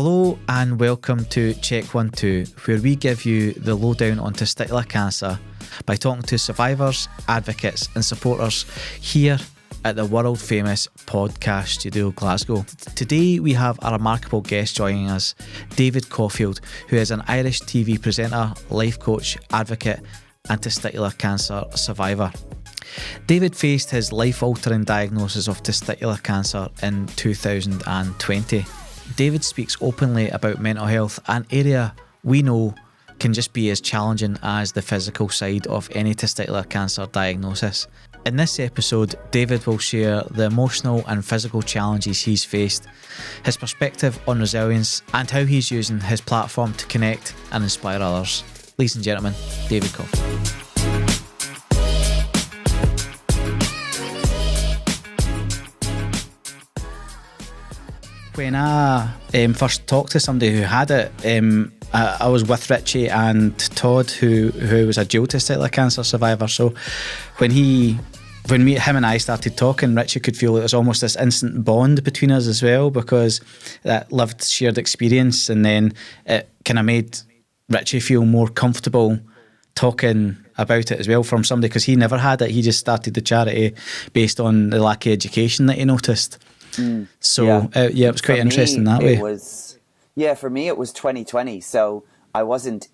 Hello and welcome to Check 1 2, where we give you the lowdown on testicular cancer by talking to survivors, advocates and supporters here at the world famous podcast studio Glasgow. Today we have a remarkable guest joining us, David Caulfield, who is an Irish TV presenter, life coach, advocate and testicular cancer survivor. David faced his life-altering diagnosis of testicular cancer in 2020. David speaks openly about mental health, an area we know can just be as challenging as the physical side of any testicular cancer diagnosis. In this episode, David will share the emotional and physical challenges he's faced, his perspective on resilience, and how he's using his platform to connect and inspire others. Ladies and gentlemen, David Caulfield. When I first talked to somebody who had it, I was with Richie and Todd, who was a dual testicular cancer survivor. So when him and I started talking, Richie could feel it was almost this instant bond between us as well, because that lived shared experience, and then it kind of made Richie feel more comfortable talking about it as well from somebody, because he never had it. He just started the charity based on the lack of education that he noticed. So it was quite interesting that way. For me it was 2020, so I wasn't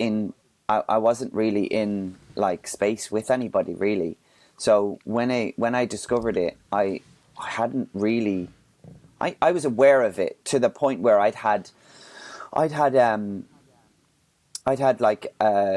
really in like space with anybody really. So when I discovered it, I hadn't really, I was aware of it to the point where I'd had like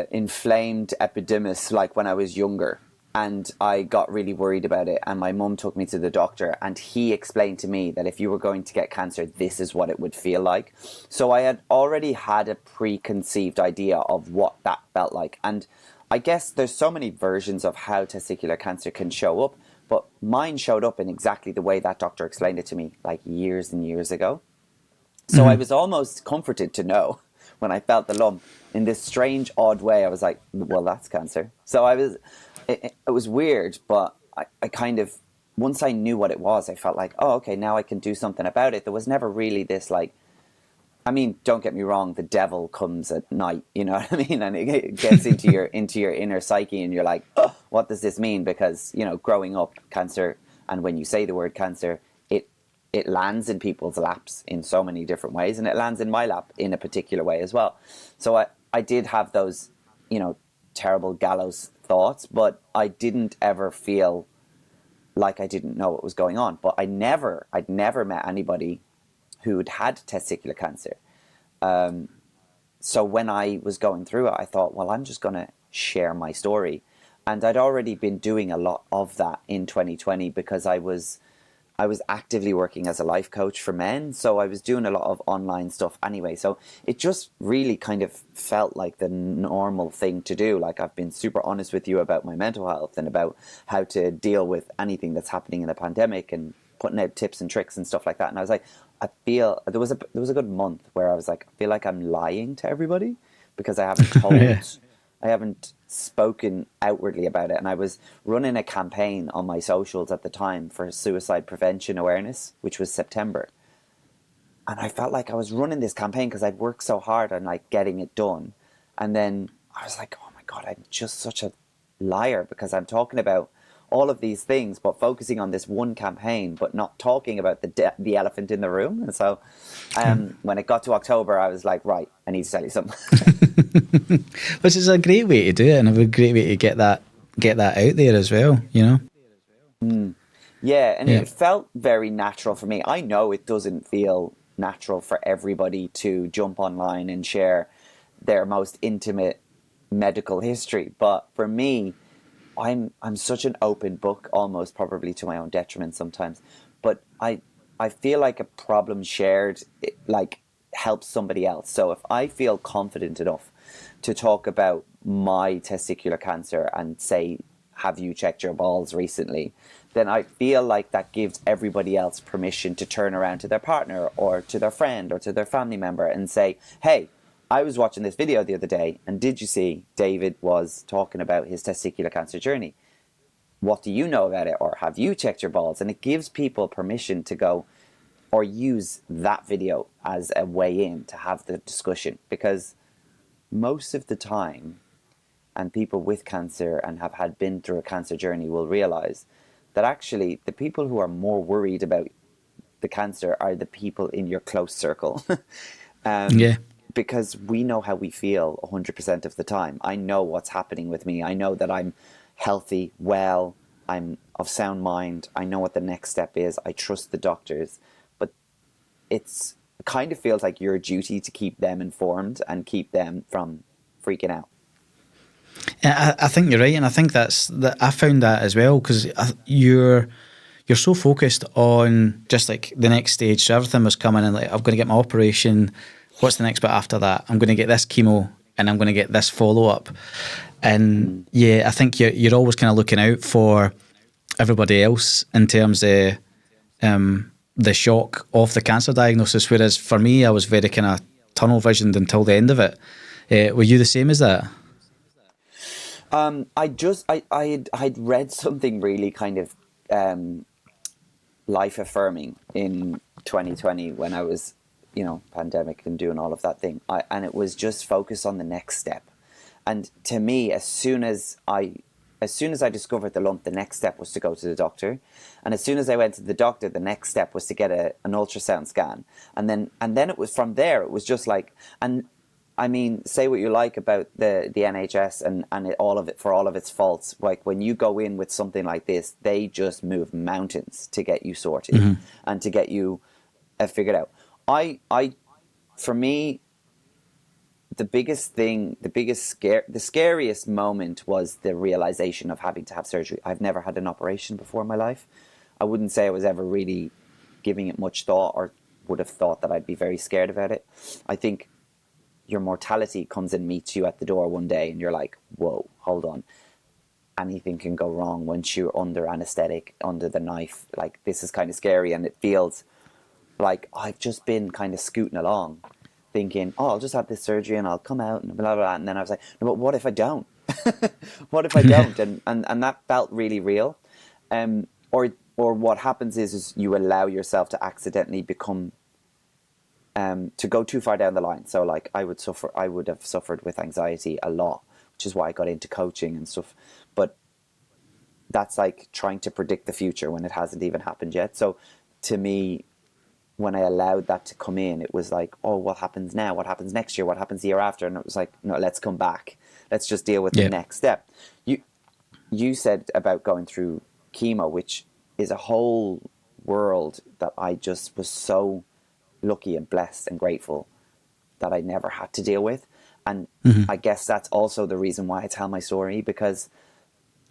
inflamed epidermis like when I was younger. And I got really worried about it, and my mum took me to the doctor, and he explained to me that if you were going to get cancer, this is what it would feel like. So I had already had a preconceived idea of what that felt like. And I guess there's so many versions of how testicular cancer can show up, but mine showed up in exactly the way that doctor explained it to me, like years and years ago. So I was almost comforted to know when I felt the lump in this strange, odd way. I was like, well, that's cancer. So it was weird, but I kind of, once I knew what it was, I felt like, oh, okay, now I can do something about it. There was never really this like, I mean, don't get me wrong, the devil comes at night, you know what I mean? And it gets into your inner psyche, and you're like, oh, what does this mean? Because, you know, growing up, cancer, and when you say the word cancer, it lands in people's laps in so many different ways, and it lands in my lap in a particular way as well. So I did have those, you know, terrible gallows thoughts, but I didn't ever feel like I didn't know what was going on. But I'd never met anybody who'd had testicular cancer. So when I was going through it, I thought, well, I'm just going to share my story. And I'd already been doing a lot of that in 2020 because I was actively working as a life coach for men. So I was doing a lot of online stuff anyway. So it just really kind of felt like the normal thing to do. Like, I've been super honest with you about my mental health and about how to deal with anything that's happening in the pandemic and putting out tips and tricks and stuff like that. And I was like, I feel there was a good month where I was like, I feel like I'm lying to everybody because I haven't told, I haven't spoken outwardly about it. And I was running a campaign on my socials at the time for suicide prevention awareness, which was September. And I felt like I was running this campaign because I'd worked so hard on like getting it done. And then I was like, oh my God, I'm just such a liar because I'm talking about all of these things, but focusing on this one campaign, but not talking about the elephant in the room. And so when it got to October, I was like, right, I need to tell you something. Which is a great way to do it, and a great way to get that out there as well, you know? Yeah, and it felt very natural for me. I know it doesn't feel natural for everybody to jump online and share their most intimate medical history, but for me, I'm such an open book, almost probably to my own detriment sometimes. But I feel like a problem shared like helps somebody else. So if I feel confident enough to talk about my testicular cancer and say, have you checked your balls recently? Then I feel like that gives everybody else permission to turn around to their partner or to their friend or to their family member and say, hey, I was watching this video the other day, and did you see David was talking about his testicular cancer journey? What do you know about it? Or have you checked your balls? And it gives people permission to go, or use that video as a way in to have the discussion, because most of the time, and people with cancer and have been through a cancer journey will realize that actually the people who are more worried about the cancer are the people in your close circle. Yeah. Because we know how we feel 100% of the time. I know what's happening with me. I know that I'm healthy, well, I'm of sound mind. I know what the next step is. I trust the doctors. But it kind of feels like your duty to keep them informed and keep them from freaking out. Yeah, I think you're right, and I think I found that as well, because you're so focused on just like the next stage. So everything was coming in, like, I'm going to get my operation. What's the next bit after that? I'm going to get this chemo, and I'm going to get this follow up. And yeah, I think you're always kind of looking out for everybody else in terms of the shock of the cancer diagnosis. Whereas for me, I was very kind of tunnel visioned until the end of it. Were you the same as that? I'd read something really kind of life affirming in 2020 when I was, pandemic and doing all of that thing. And it was just focus on the next step. And to me, as soon as I discovered the lump, the next step was to go to the doctor. And as soon as I went to the doctor, the next step was to get an ultrasound scan. And then it was from there, it was just like, and I mean, say what you like about the NHS and all of it, for all of its faults. Like when you go in with something like this, they just move mountains to get you sorted and to get you figured out. For me, the scariest moment was the realization of having to have surgery. I've never had an operation before in my life. I wouldn't say I was ever really giving it much thought, or would have thought that I'd be very scared about it. I think your mortality comes and meets you at the door one day and you're like, whoa, hold on. Anything can go wrong once you're under anesthetic, under the knife. Like, this is kind of scary, and it feels like I've just been kind of scooting along thinking, oh, I'll just have this surgery and I'll come out and blah, blah, blah. And then I was like, no, but what if I don't? What if I don't? And that felt really real. Or what happens is you allow yourself to accidentally become to go too far down the line. So like I would have suffered with anxiety a lot, which is why I got into coaching and stuff. But that's like trying to predict the future when it hasn't even happened yet. So to me, when I allowed that to come in, it was like, oh, what happens now? What happens next year? What happens the year after? And it was like, no, let's come back. Let's just deal with the next step. You said about going through chemo, which is a whole world that I just was so lucky and blessed and grateful that I never had to deal with. And I guess that's also the reason why I tell my story, because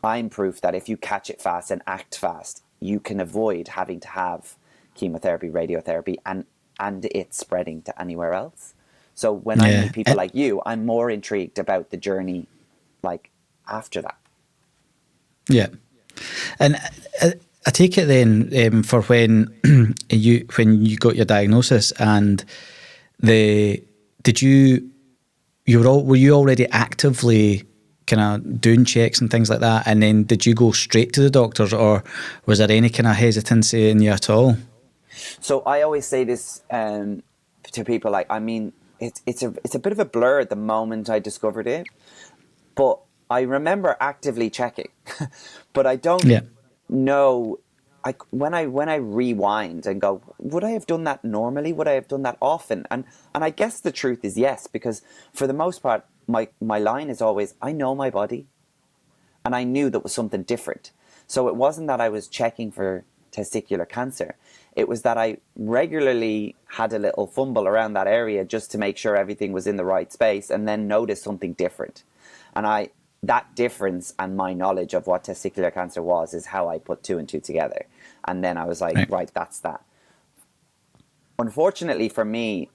I'm proof that if you catch it fast and act fast, you can avoid having to have chemotherapy, radiotherapy, and it spreading to anywhere else. So when I meet people like you, I'm more intrigued about the journey like after that. Yeah. And I take it then for when you got your diagnosis, and were you already actively kind of doing checks and things like that, and then did you go straight to the doctors, or was there any kind of hesitancy in you at all? So I always say this to people, like, I mean, it's a bit of a blur at the moment I discovered it, but I remember actively checking, but I don't know. When I rewind and go, would I have done that normally? Would I have done that often? And I guess the truth is yes, because for the most part, my line is always, I know my body, and I knew that was something different. So it wasn't that I was checking for testicular cancer. It was that I regularly had a little fumble around that area just to make sure everything was in the right space, and then notice something different. And that difference and my knowledge of what testicular cancer was is how I put two and two together. And then I was like, right, that's that. Unfortunately for me,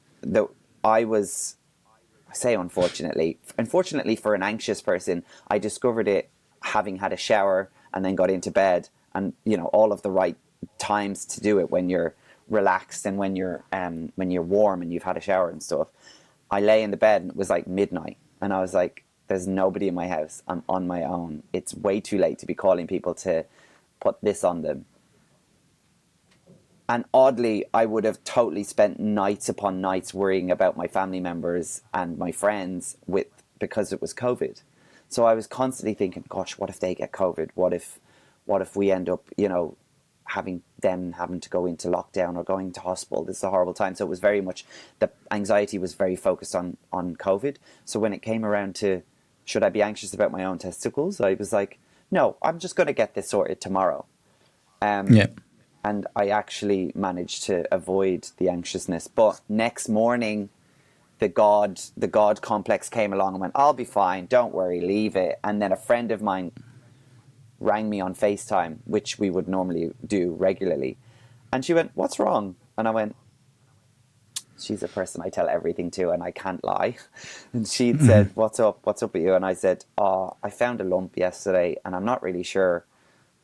unfortunately for an anxious person, I discovered it having had a shower and then got into bed, and all of the right times to do it when you're relaxed and when you're warm and you've had a shower and stuff. I lay in the bed and it was like midnight, and I was like, there's nobody in my house. I'm on my own. It's way too late to be calling people to put this on them. And oddly, I would have totally spent nights upon nights worrying about my family members and my friends because it was COVID. So I was constantly thinking, gosh, what if they get COVID? What if we end up, having to go into lockdown or going to hospital? This is a horrible time. So it was very much, the anxiety was very focused on COVID. So when it came around to, should I be anxious about my own testicles? I was like, no, I'm just going to get this sorted tomorrow. Yeah. And I actually managed to avoid the anxiousness. But next morning, the God complex came along and went, I'll be fine, don't worry, leave it. And then a friend of mine rang me on FaceTime, which we would normally do regularly. And she went, what's wrong? And I went, she's a person I tell everything to and I can't lie. And she'd said, what's up with you? And I said, I found a lump yesterday and I'm not really sure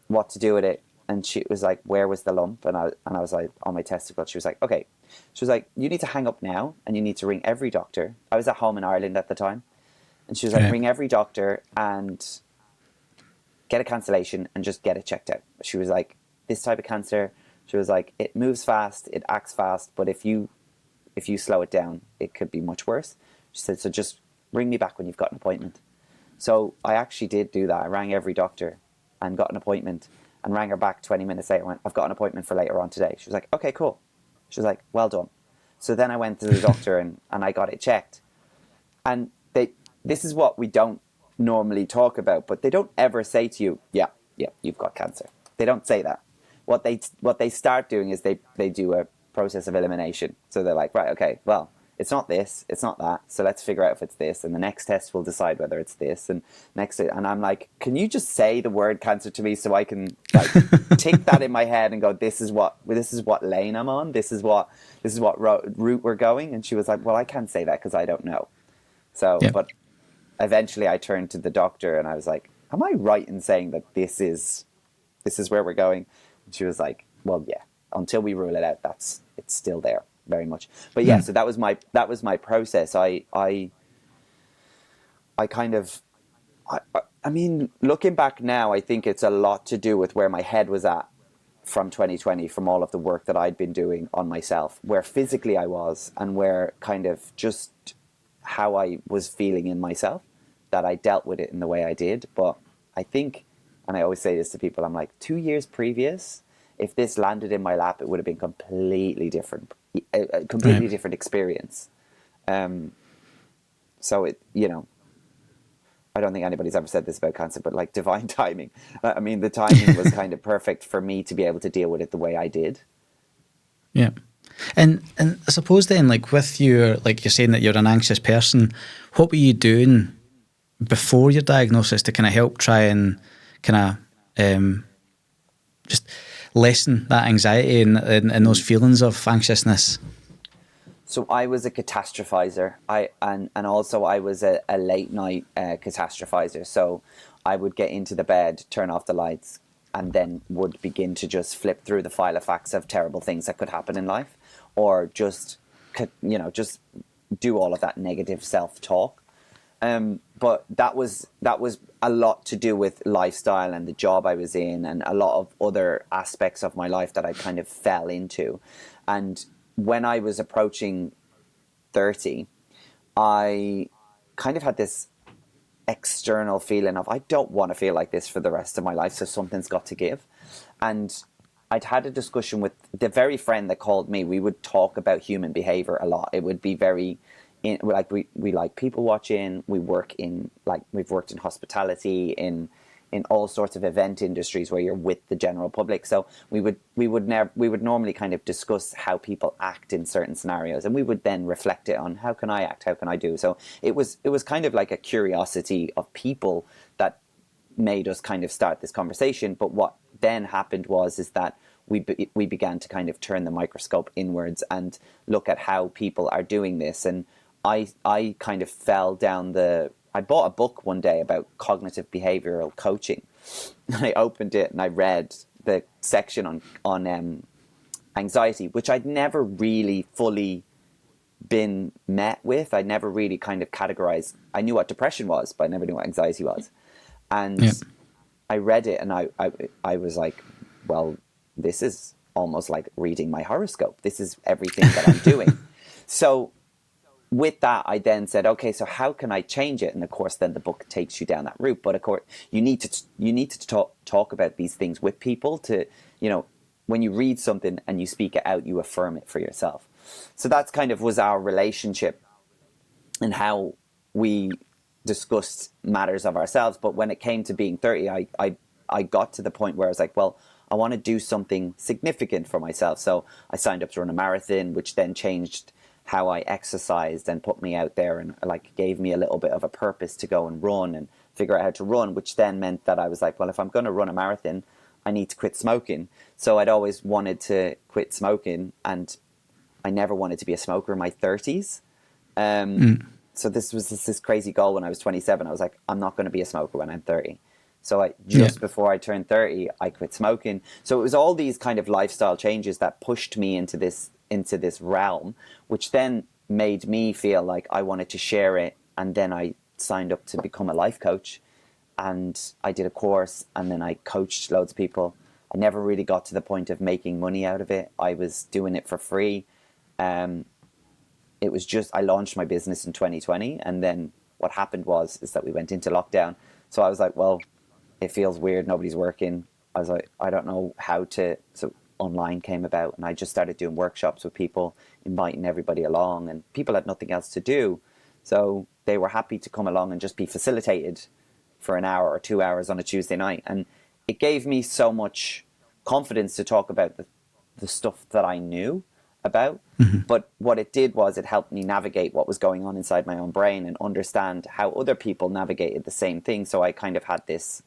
what to do with it. And she was like, where was the lump? And I was like, on my testicle. She was like, okay. She was like, you need to hang up now and you need to ring every doctor. I was at home in Ireland at the time. And she was like, ring every doctor and get a cancellation and just get it checked out. She was like, this type of cancer, she was like, it moves fast, it acts fast, but if you slow it down, it could be much worse. She said, so just ring me back when you've got an appointment. So I actually did do that. I rang every doctor and got an appointment. And rang her back 20 minutes later and went, I've got an appointment for later on today. She was like, okay, cool. She was like, well done. So then I went to the doctor and I got it checked. And this is what we don't normally talk about, but they don't ever say to you, yeah, you've got cancer. They don't say that. What they start doing is they do a process of elimination. So they're like, right, okay, well, it's not this, it's not that. So let's figure out if it's this. And the next test will decide whether it's this. And I'm like, can you just say the word cancer to me so I can tick that in my head and go, this is what lane I'm on. This is what route we're going. And she was like, well, I can't say that because I don't know. So, but eventually I turned to the doctor and I was like, am I right in saying that this is where we're going? And she was like, well, yeah, until we rule it out, it's still there. Very much. But yeah, so that was my process. I mean, looking back now, I think it's a lot to do with where my head was at from 2020, from all of the work that I'd been doing on myself, where physically I was and where kind of just how I was feeling in myself, that I dealt with it in the way I did. But I think, and I always say this to people, I'm like, 2 years previous, if this landed in my lap, it would have been completely different. A completely different experience. So it, I don't think anybody's ever said this about cancer, but like divine timing. I mean, the timing was kind of perfect for me to be able to deal with it the way I did. Yeah. And I suppose then, like with your, like you're saying that you're an anxious person, what were you doing before your diagnosis to kind of help try and kind of just lessen that anxiety and those feelings of anxiousness? So I was a catastrophizer. And also I was a late night catastrophizer. So I would get into the bed, turn off the lights, and then would begin to just flip through the file of facts of terrible things that could happen in life, or just do all of that negative self-talk. But that was a lot to do with lifestyle and the job I was in and a lot of other aspects of my life that I kind of fell into. And when I was approaching 30, I kind of had this external feeling of, I don't want to feel like this for the rest of my life, so something's got to give. And I'd had a discussion with the very friend that called me. We would talk about human behavior a lot. It would be very... we like people watching. We've worked in hospitality, in all sorts of event industries where you're with the general public. So we would normally kind of discuss how people act in certain scenarios, and we would then reflect it on, how can I act, how can I do. So it was kind of like a curiosity of people that made us kind of start this conversation. But what then happened is that we began to kind of turn the microscope inwards and look at how people are doing this. And I kind of fell down I bought a book one day about cognitive behavioral coaching. And I opened it and I read the section on anxiety, which I'd never really fully been met with. I'd never really kind of categorized. I knew what depression was, but I never knew what anxiety was. And I read it and I was like, well, this is almost like reading my horoscope. This is everything that I'm doing. So with that, I then said, okay, so how can I change it? And of course, then the book takes you down that route. But of course, you need to talk about these things with people to, when you read something and you speak it out, you affirm it for yourself. So that's kind of was our relationship and how we discussed matters of ourselves. But when it came to being 30, I got to the point where I was like, well, I want to do something significant for myself. So I signed up to run a marathon, which then changed how I exercised and put me out there and like gave me a little bit of a purpose to go and run and figure out how to run, which then meant that I was like, well, if I'm going to run a marathon, I need to quit smoking. So I'd always wanted to quit smoking, and I never wanted to be a smoker in my 30s. So this was this crazy goal when I was 27. I was like, I'm not going to be a smoker when I'm 30. So before I turned 30, I quit smoking. So it was all these kind of lifestyle changes that pushed me into this realm, which then made me feel like I wanted to share it. And then I signed up to become a life coach, and I did a course, and then I coached loads of people. I never really got to the point of making money out of it. I was doing it for free. It was just, I launched my business in 2020, and then what happened is that we went into lockdown. So I was like, well, it feels weird, nobody's working. I was like, I don't know how to, so online came about, and I just started doing workshops with people, inviting everybody along, and people had nothing else to do. So they were happy to come along and just be facilitated for an hour or 2 hours on a Tuesday night. And it gave me so much confidence to talk about the stuff that I knew about. Mm-hmm. But what it did was it helped me navigate what was going on inside my own brain and understand how other people navigated the same thing. So I kind of had this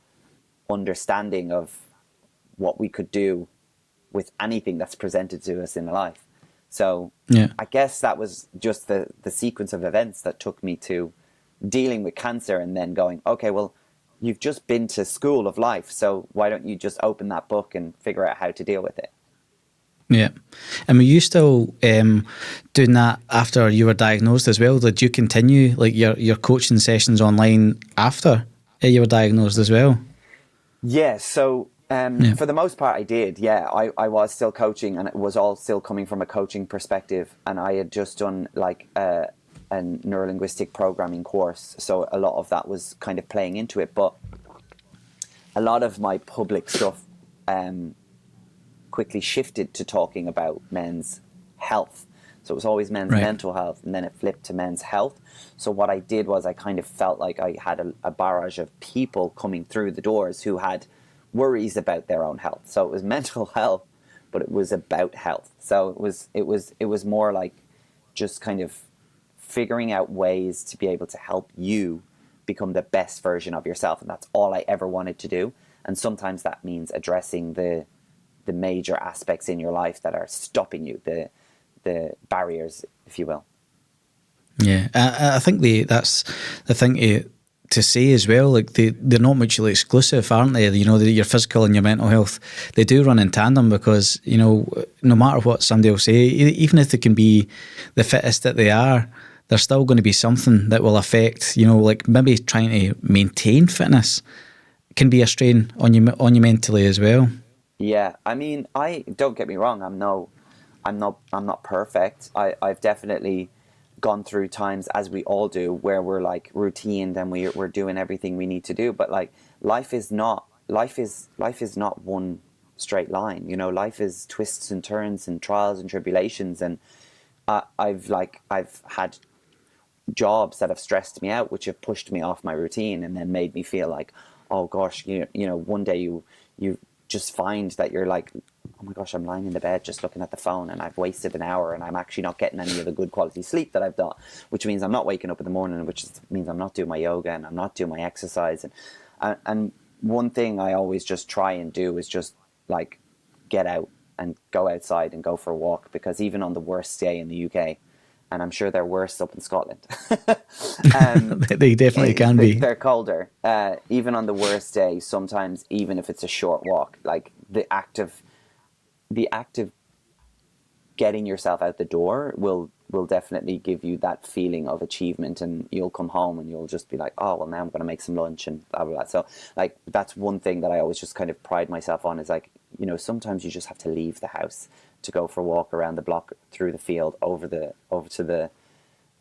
understanding of what we could do with anything that's presented to us in life. So I guess that was just the sequence of events that took me to dealing with cancer, and then going, okay, well, you've just been to school of life, so why don't you just open that book and figure out how to deal with it? Yeah. And were you still doing that after you were diagnosed as well? Did you continue like your coaching sessions online after you were diagnosed as well? Yeah, so for the most part I did. Yeah, I was still coaching, and it was all still coming from a coaching perspective. And I had just done like a neurolinguistic programming course, so a lot of that was kind of playing into it. But a lot of my public stuff quickly shifted to talking about men's health. So it was always men's mental health, and then it flipped to men's health. So what I did was I kind of felt like I had a barrage of people coming through the doors who had worries about their own health. So it was mental health, but it was about health. So it was more like just kind of figuring out ways to be able to help you become the best version of yourself. And that's all I ever wanted to do. And sometimes that means addressing the major aspects in your life that are stopping you, the barriers, if you will. Yeah, I think that's the thing to say as well. Like they're not mutually exclusive, aren't they? You know, your physical and your mental health, they do run in tandem, because no matter what somebody will say, even if they can be the fittest that they are, there's still going to be something that will affect. Like maybe trying to maintain fitness can be a strain on you mentally as well. Yeah, I mean, I don't get me wrong. I'm not perfect. I've definitely gone through times, as we all do, where we're like routined and we're doing everything we need to do. But like life is not one straight line. Life is twists and turns and trials and tribulations. And I've had jobs that have stressed me out, which have pushed me off my routine and then made me feel like, oh gosh, one day you just find that you're like, oh my gosh, I'm lying in the bed just looking at the phone, and I've wasted an hour, and I'm actually not getting any of the good quality sleep that I've done, which means I'm not waking up in the morning, which means I'm not doing my yoga and I'm not doing my exercise. And one thing I always just try and do is just like get out and go outside and go for a walk, because even on the worst day in the UK, and I'm sure they're worse up in Scotland. They definitely can be. They're colder. Even on the worst day, sometimes, even if it's a short walk, like the act of getting yourself out the door will definitely give you that feeling of achievement, and you'll come home and you'll just be like, oh, well, now I'm going to make some lunch and blah, blah, blah. So like, that's one thing that I always just kind of pride myself on, is like, you know, sometimes you just have to leave the house to go for a walk around the block, through the field, over to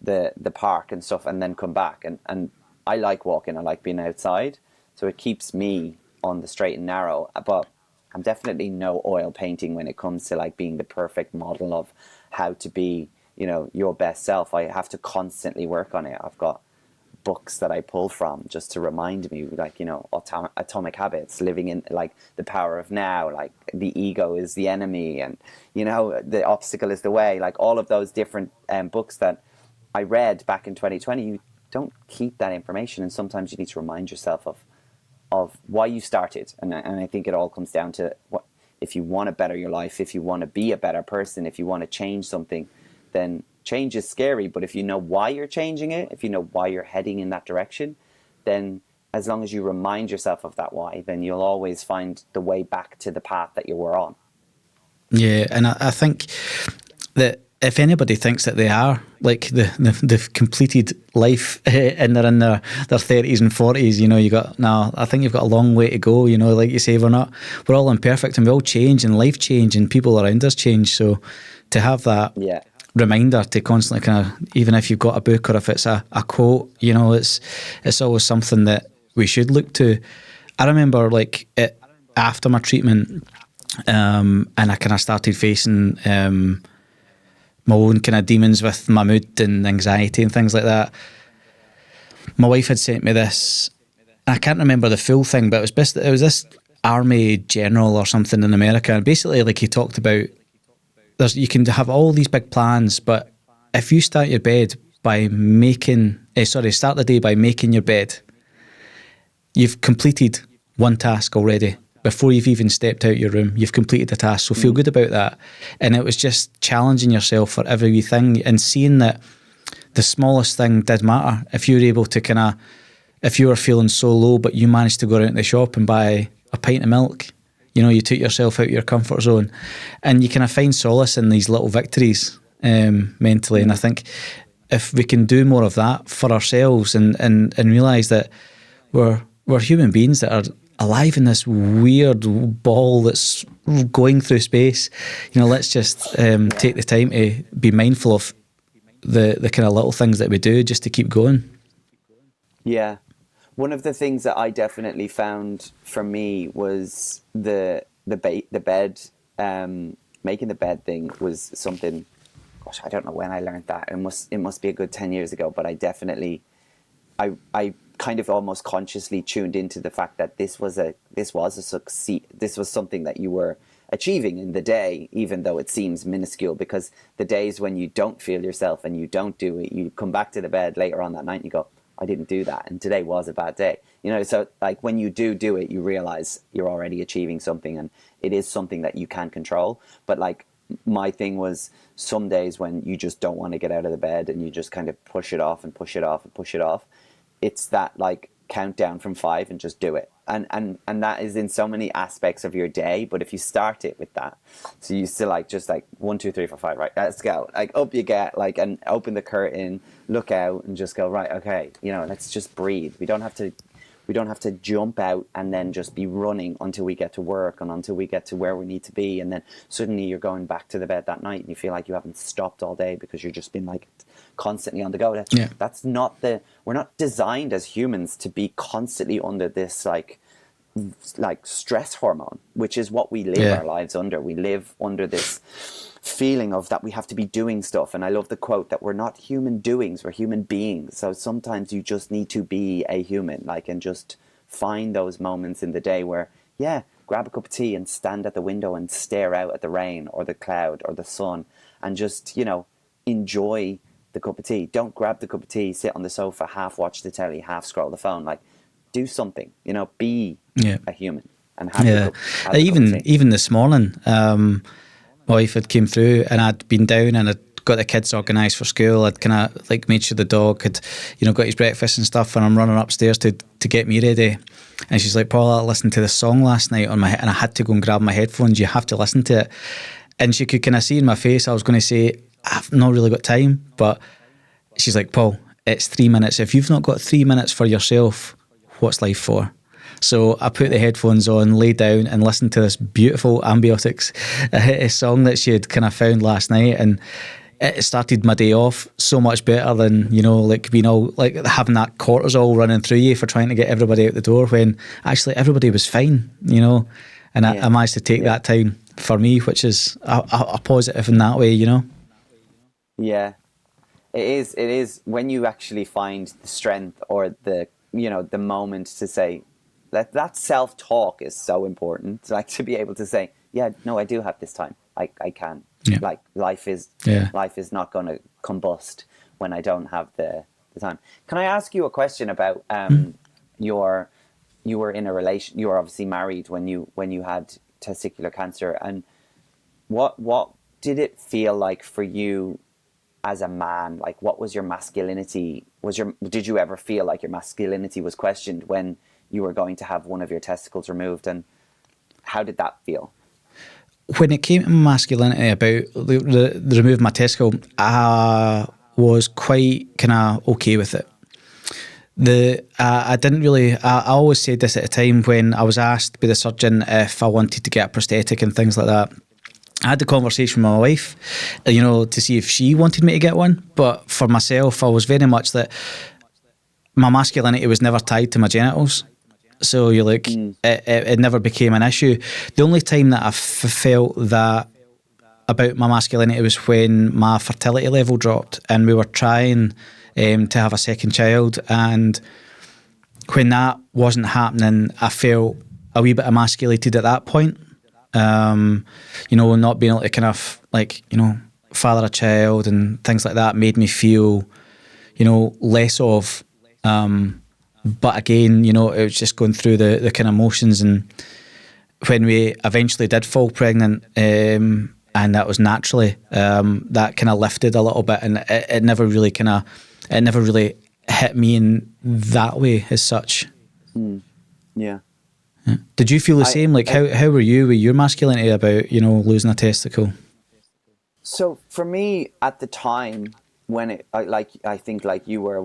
the park and stuff, and then come back. And I like walking, I like being outside, so it keeps me on the straight and narrow. But I'm definitely no oil painting when it comes to like being the perfect model of how to be, you know, your best self. I have to constantly work on it. I've got books that I pull from just to remind me, like, you know, Atomic Habits, living in like the power of now, like the ego is the enemy, and, you know, the obstacle is the way, like all of those different books that I read back in 2020. You don't keep that information, and sometimes you need to remind yourself of why you started. And I think it all comes down to, what if you want to better your life, if you want to be a better person, if you want to change something, then change is scary. But if you know why you're changing it, if you know why you're heading in that direction, then as long as you remind yourself of that why, then you'll always find the way back to the path that you were on. Yeah, and I think that if anybody thinks that they are like they've completed life and they're in their 30s and 40s, you know, I think you've got a long way to go. You know, like you say, we're all imperfect, and we all change, and life change, and people around us change. So to have that reminder to constantly kind of, even if you've got a book or if it's a quote, you know, it's always something that we should look to. I remember like after my treatment, and I kind of started facing my own kind of demons with my mood and anxiety and things like that. My wife had sent me this, I can't remember the full thing, but it was this army general or something in America, and basically like he talked about you can have all these big plans, but if you start the day by making your bed, you've completed one task already. Before you've even stepped out your room, you've completed the task. So feel good about that. And it was just challenging yourself for every wee thing, and seeing that the smallest thing did matter. If you were able to if you were feeling so low, but you managed to go out in the shop and buy a pint of milk, you know, you took yourself out of your comfort zone, and you kind of find solace in these little victories mentally. And I think if we can do more of that for ourselves, and realise that we're human beings that are alive in this weird ball that's going through space, you know, let's just take the time to be mindful of the kind of little things that we do just to keep going. Yeah. One of the things that I definitely found for me was the bed, making the bed thing was something, gosh, I don't know when I learned that. It must be a good 10 years ago, but I definitely, I kind of almost consciously tuned into the fact that this was something that you were achieving in the day, even though it seems minuscule, because the days when you don't feel yourself and you don't do it, you come back to the bed later on that night and you go, I didn't do that, and today was a bad day. You know, so like when you do it, you realize you're already achieving something, and it is something that you can control. But like my thing was, some days when you just don't want to get out of the bed and you just kind of push it off and push it off and push it off, it's that like countdown from 5 and just do it. And that is in so many aspects of your day. But if you start it with that, so you still like just like 1, 2, 3, 4, 5, right, let's go. Like up you get, like, and open the curtain, look out, and just go, right, okay, you know, let's just breathe. We don't have to jump out and then just be running until we get to work and until we get to where we need to be, and then suddenly you're going back to the bed that night and you feel like you haven't stopped all day because you've just been like constantly on the go. That's not we're not designed as humans to be constantly under this like stress hormone, which is what we live our lives under. We live under this feeling of that we have to be doing stuff. And I love the quote that we're not human doings, we're human beings. So sometimes you just need to be a human, like, and just find those moments in the day where, grab a cup of tea and stand at the window and stare out at the rain or the cloud or the sun and just, you know, enjoy the cup of tea. Don't grab the cup of tea, sit on the sofa, half watch the telly, half scroll the phone. Like, do something, you know, be a human. And have even this morning, my wife had came through and I'd been down and I'd got the kids organised for school. I'd kind of like made sure the dog had, you know, got his breakfast and stuff, and I'm running upstairs to get me ready. And she's like, Paul, I listened to this song last night and I had to go and grab my headphones. You have to listen to it. And she could kind of see in my face I was going to say, I've not really got time. But she's like, Paul, it's 3 minutes. If you've not got 3 minutes for yourself, what's life for? So I put the headphones on, lay down, and listened to this beautiful Ambiotics song that she had kind of found last night, and it started my day off so much better than, you know, like being all like having that cortisol running through you for trying to get everybody out the door when actually everybody was fine, you know. And I managed to take that time for me, which is a positive in that way, you know. Yeah, it is when you actually find the strength or the, you know, the moment to say that self-talk is so important, like to be able to say, yeah, no, I do have this time. I can. Yeah. Like life is not going to combust when I don't have the time. Can I ask you a question about you were in a relation, you were obviously married when you had testicular cancer, and what did it feel like for you as a man? Like, what was your masculinity? Did you ever feel like your masculinity was questioned when you were going to have one of your testicles removed, and how did that feel? When it came to masculinity about the remove my testicle, I was quite kind of okay with it. I didn't really. I always said this at a time when I was asked by the surgeon if I wanted to get a prosthetic and things like that. I had the conversation with my wife, you know, to see if she wanted me to get one. But for myself, I was very much that my masculinity was never tied to my genitals. So you're like, it never became an issue. The only time that I felt that about my masculinity was when my fertility level dropped and we were trying to have a second child. And when that wasn't happening, I felt a wee bit emasculated at that point. You know, not being able to kind of like, you know, father a child and things like that made me feel, you know, less of. But again, you know, it was just going through the kind of motions. And when we eventually did fall pregnant, and that was naturally, that kind of lifted a little bit, and it never really hit me in that way as such. Yeah. Did you feel the same? Like, how were you with your masculinity about, you know, losing a testicle? So for me at the time when I think like you were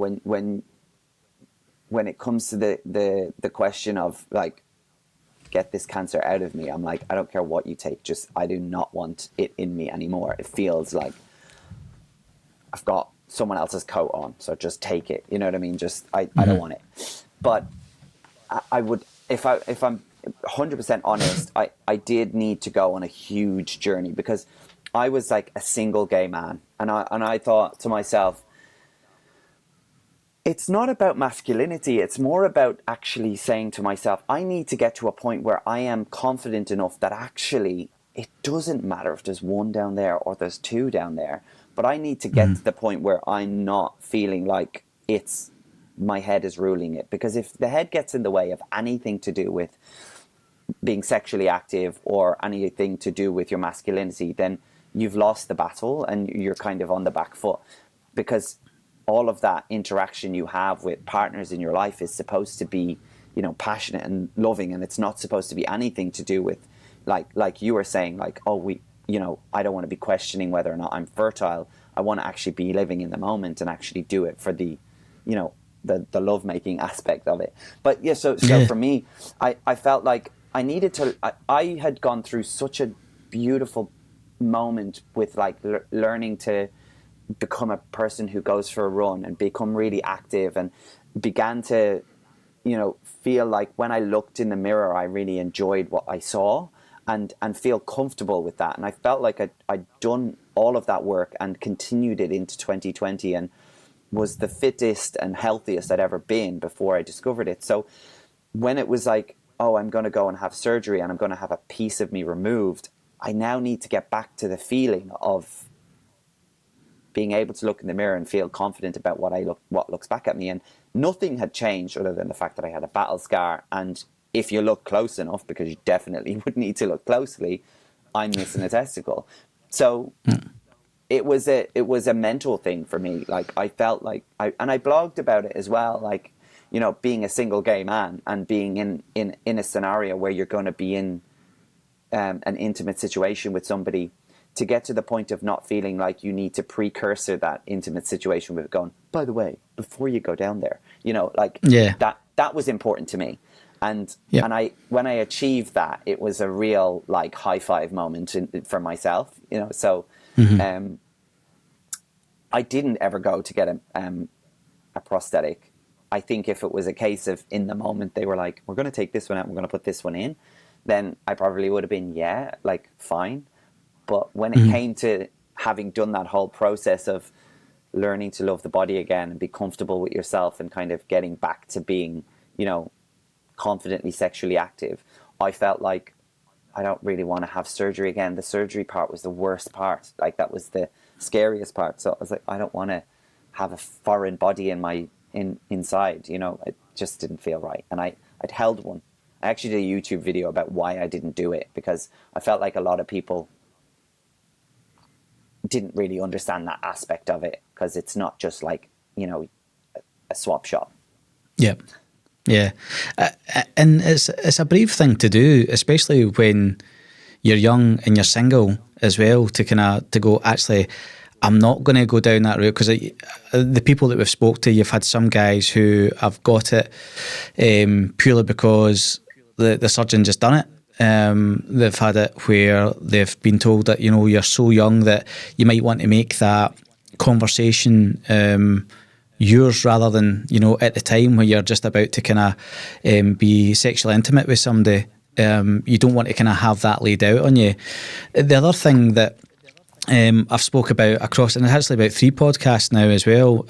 when it comes to the question of like, get this cancer out of me, I'm like, I don't care what you take, just I do not want it in me anymore. It feels like I've got someone else's coat on, so just take it. You know what I mean? Just I don't want it. But I would, if I'm 100% honest, I did need to go on a huge journey because I was like a single gay man, and I thought to myself, it's not about masculinity. It's more about actually saying to myself, I need to get to a point where I am confident enough that actually it doesn't matter if there's one down there or there's two down there. But I need to get to the point where I'm not feeling like it's my head is ruling it. Because if the head gets in the way of anything to do with being sexually active or anything to do with your masculinity, then you've lost the battle and you're kind of on the back foot. Because all of that interaction you have with partners in your life is supposed to be, you know, passionate and loving, and it's not supposed to be anything to do with like you were saying, like, oh, you know, I don't want to be questioning whether or not I'm fertile. I want to actually be living in the moment and actually do it for the, you know, the lovemaking aspect of it. But yeah, so for me, I felt like I needed to, I had gone through such a beautiful moment with like learning to become a person who goes for a run and become really active, and began to, you know, feel like when I looked in the mirror, I really enjoyed what I saw and feel comfortable with that. And I felt like I'd done all of that work and continued it into 2020 and was the fittest and healthiest I'd ever been before I discovered it. So when it was like, oh, I'm going to go and have surgery and I'm going to have a piece of me removed, I now need to get back to the feeling of being able to look in the mirror and feel confident about what looks back at me. And nothing had changed other than the fact that I had a battle scar. And if you look close enough, because you definitely would need to look closely, I'm missing a testicle. So it was a mental thing for me. Like I felt like I blogged about it as well. Like, you know, being a single gay man and being in a scenario where you're going to be in an intimate situation with somebody, to get to the point of not feeling like you need to precursor that intimate situation with going, by the way, before you go down there, you know, like that was important to me. And Yep. and when I achieved that, it was a real like high five moment for myself, you know. So I didn't ever go to get a prosthetic. I think if it was a case of in the moment they were like, we're going to take this one out, we're going to put this one in, then I probably would have been, yeah, like fine. But when it came to having done that whole process of learning to love the body again and be comfortable with yourself and kind of getting back to being, you know, confidently sexually active, I felt like I don't really want to have surgery again. The surgery part was the worst part. Like that was the scariest part. So I was like, I don't want to have a foreign body inside, you know. It just didn't feel right. And I'd held one. I actually did a YouTube video about why I didn't do it, because I felt like a lot of people didn't really understand that aspect of it, because it's not just like, you know, a swap shop. Yep. Yeah. And it's a brave thing to do, especially when you're young and you're single as well, to kind of to go, actually, I'm not going to go down that route, because the people that we've spoke to, you've had some guys who have got it purely because the surgeon just done it. They've had it where they've been told that, you know, you're so young that you might want to make that conversation yours, rather than, you know, at the time where you're just about to kind of be sexually intimate with somebody. You don't want to kind of have that laid out on you. The other thing that I've spoke about across, and it's actually about 3 podcasts now as well.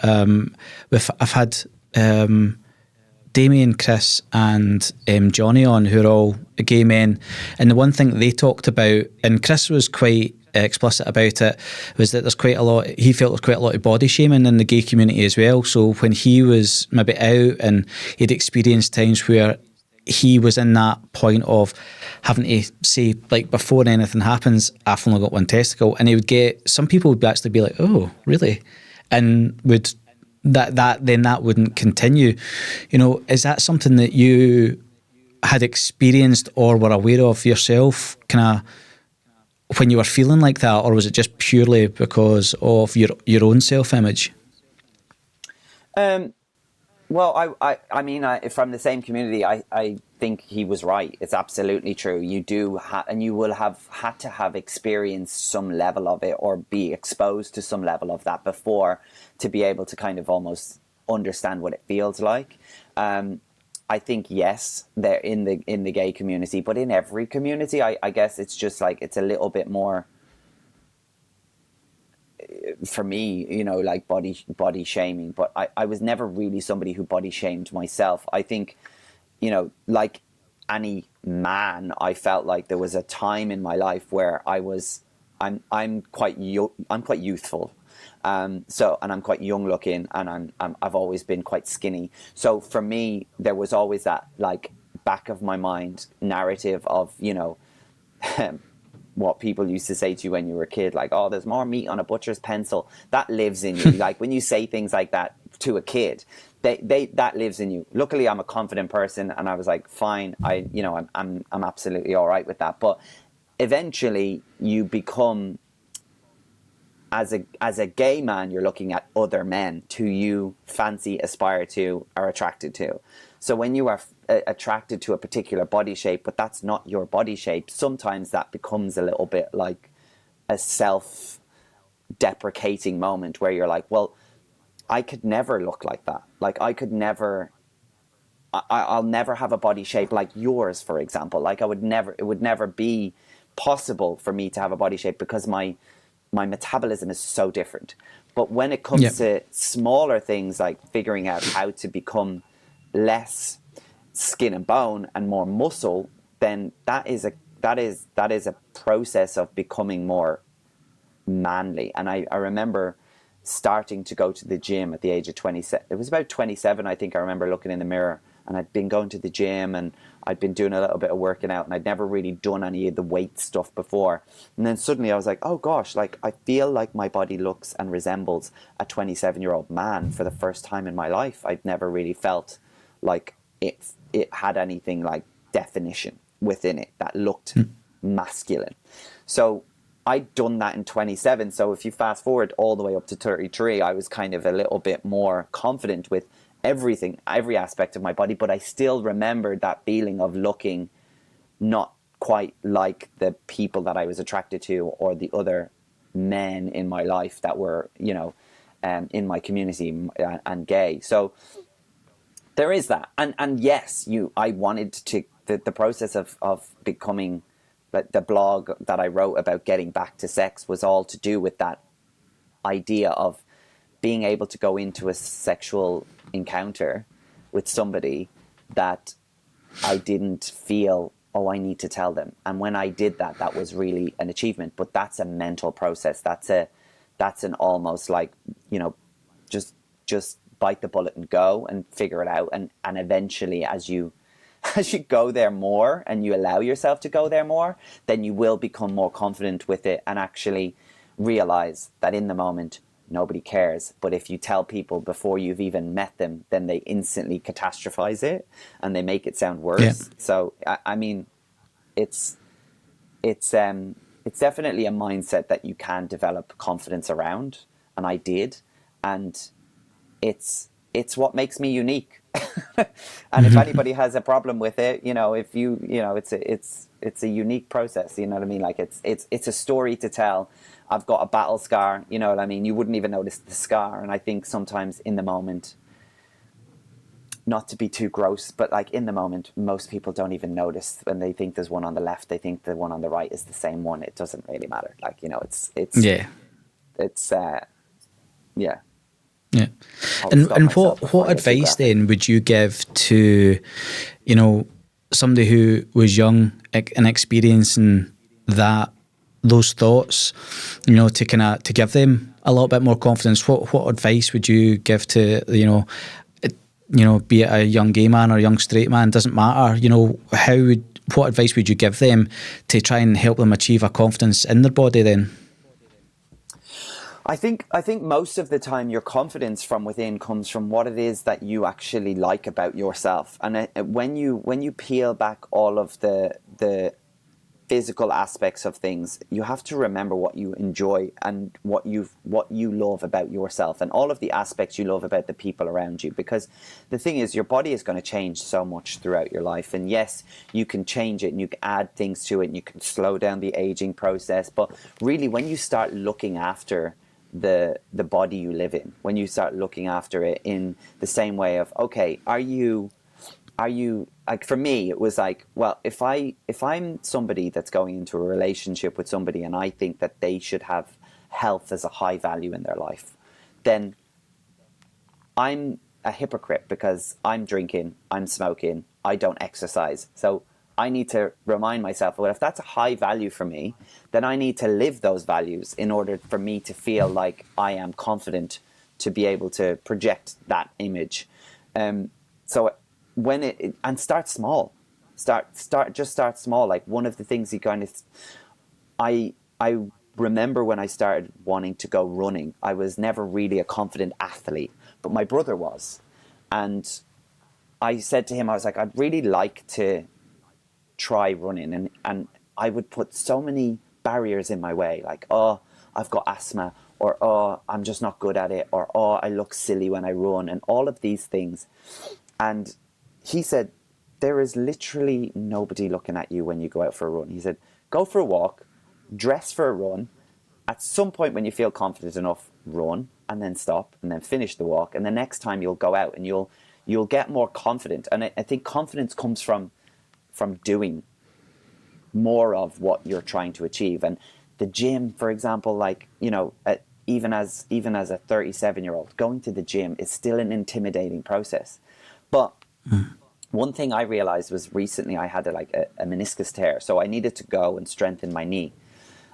I've had Damien, Chris and Johnny on, who are all gay men, and the one thing they talked about, and Chris was quite explicit about it, was that he felt there's quite a lot of body shaming in the gay community as well. So when he was maybe out and he'd experienced times where he was in that point of having to say, like, before anything happens, I've only got one testicle, and he would get, some people would actually be like, oh really, and would that wouldn't continue. You know, is that something that you had experienced or were aware of yourself, kind of when you were feeling like that, or was it just purely because of your own self-image? Well, I mean, from the same community, I think he was right. It's absolutely true. You do, and you will have had to have experienced some level of it, or be exposed to some level of that before, to be able to kind of almost understand what it feels like. I think, yes, they're in the gay community, but in every community, I guess it's just like, it's a little bit more, for me, you know, like body shaming. But I was never really somebody who body shamed myself. I think, you know, like any man, I felt like there was a time in my life where I'm quite youthful. So, and I'm quite young looking, and I've always been quite skinny. So for me, there was always that, like, back of my mind narrative of, you know, what people used to say to you when you were a kid, like, oh, there's more meat on a butcher's pencil. That lives in you. Like, when you say things like that to a kid, that lives in you. Luckily, I'm a confident person, and I was like, fine, I'm absolutely all right with that. But eventually, you become, as a gay man, you're looking at other men who you fancy, aspire to, are attracted to. So when you are attracted to a particular body shape, but that's not your body shape, sometimes that becomes a little bit like a self-deprecating moment where you're like, well, I could never look like that. Like, I could never, I'll never have a body shape like yours, for example. Like, it would never be possible for me to have a body shape, because my metabolism is so different. But when it comes to smaller things, like figuring out how to become less skin and bone and more muscle, then that is a process of becoming more manly. And I remember starting to go to the gym at the age of 27. It was about 27, I think. I remember looking in the mirror, and I'd been going to the gym, and I'd been doing a little bit of working out, and I'd never really done any of the weight stuff before. And then suddenly I was like, oh gosh, like, I feel like my body looks and resembles a 27-year-old man for the first time in my life. I'd never really felt like it had anything like definition within it that looked masculine. So I'd done that in 27. So if you fast forward all the way up to 33, I was kind of a little bit more confident with everything, every aspect of my body, but I still remembered that feeling of looking not quite like the people that I was attracted to or the other men in my life that were, you know, in my community and gay. So there is that. And yes, I wanted to, the process of becoming, the blog that I wrote about getting back to sex was all to do with that idea of being able to go into a sexual encounter with somebody that I didn't feel, oh, I need to tell them. And when I did that, that was really an achievement. But that's a mental process. That's an almost like, you know, just bite the bullet and go and figure it out. And eventually, as you go there more and you allow yourself to go there more, then you will become more confident with it and actually realize that in the moment, nobody cares. But if you tell people before you've even met them, then they instantly catastrophize it and they make it sound worse. Yeah. So, I mean, it's definitely a mindset that you can develop confidence around. And I did. And it's what makes me unique. And if anybody has a problem with it, you know, it's a unique process, you know what I mean? Like it's a story to tell. I've got a battle scar, you know what I mean? You wouldn't even notice the scar. And I think sometimes in the moment, not to be too gross, but like in the moment, most people don't even notice when they think there's one on the left, they think the one on the right is the same one. It doesn't really matter. Like, you know, yeah. Yeah. And what advice then would you give to, you know, somebody who was young and experiencing those thoughts, you know, to give them a little bit more confidence? What advice would you give to, you know, be it a young gay man or a young straight man, doesn't matter, you know, what advice would you give them to try and help them achieve a confidence in their body then? I think most of the time your confidence from within comes from what it is that you actually like about yourself. And when you peel back all of the physical aspects of things, you have to remember what you enjoy and what you love about yourself and all of the aspects you love about the people around you. Because the thing is, your body is going to change so much throughout your life. And yes, you can change it and you can add things to it and you can slow down the aging process. But really, when you start looking after the body you live in, when you start looking after it in the same way of, okay, are you like, for me it was like, well, if I'm somebody that's going into a relationship with somebody and I think that they should have health as a high value in their life, then I'm a hypocrite because I'm drinking, I'm smoking, I don't exercise. So I need to remind myself, well, if that's a high value for me, then I need to live those values in order for me to feel like I am confident to be able to project that image. So when and start small, start small. Like, one of the things I remember when I started wanting to go running, I was never really a confident athlete, but my brother was. And I said to him, I was like, I'd really like to try running, and I would put so many barriers in my way, like, oh, I've got asthma, or oh, I'm just not good at it, or oh, I look silly when I run, and all of these things. And he said, there is literally nobody looking at you when you go out for a run. He said, go for a walk, dress for a run, at some point when you feel confident enough, run, and then stop, and then finish the walk, and the next time you'll go out and you'll get more confident. And I think confidence comes from doing more of what you're trying to achieve. And the gym, for example, like, you know, even as a 37-year-old, going to the gym is still an intimidating process. But one thing I realized was recently I had a meniscus tear, so I needed to go and strengthen my knee.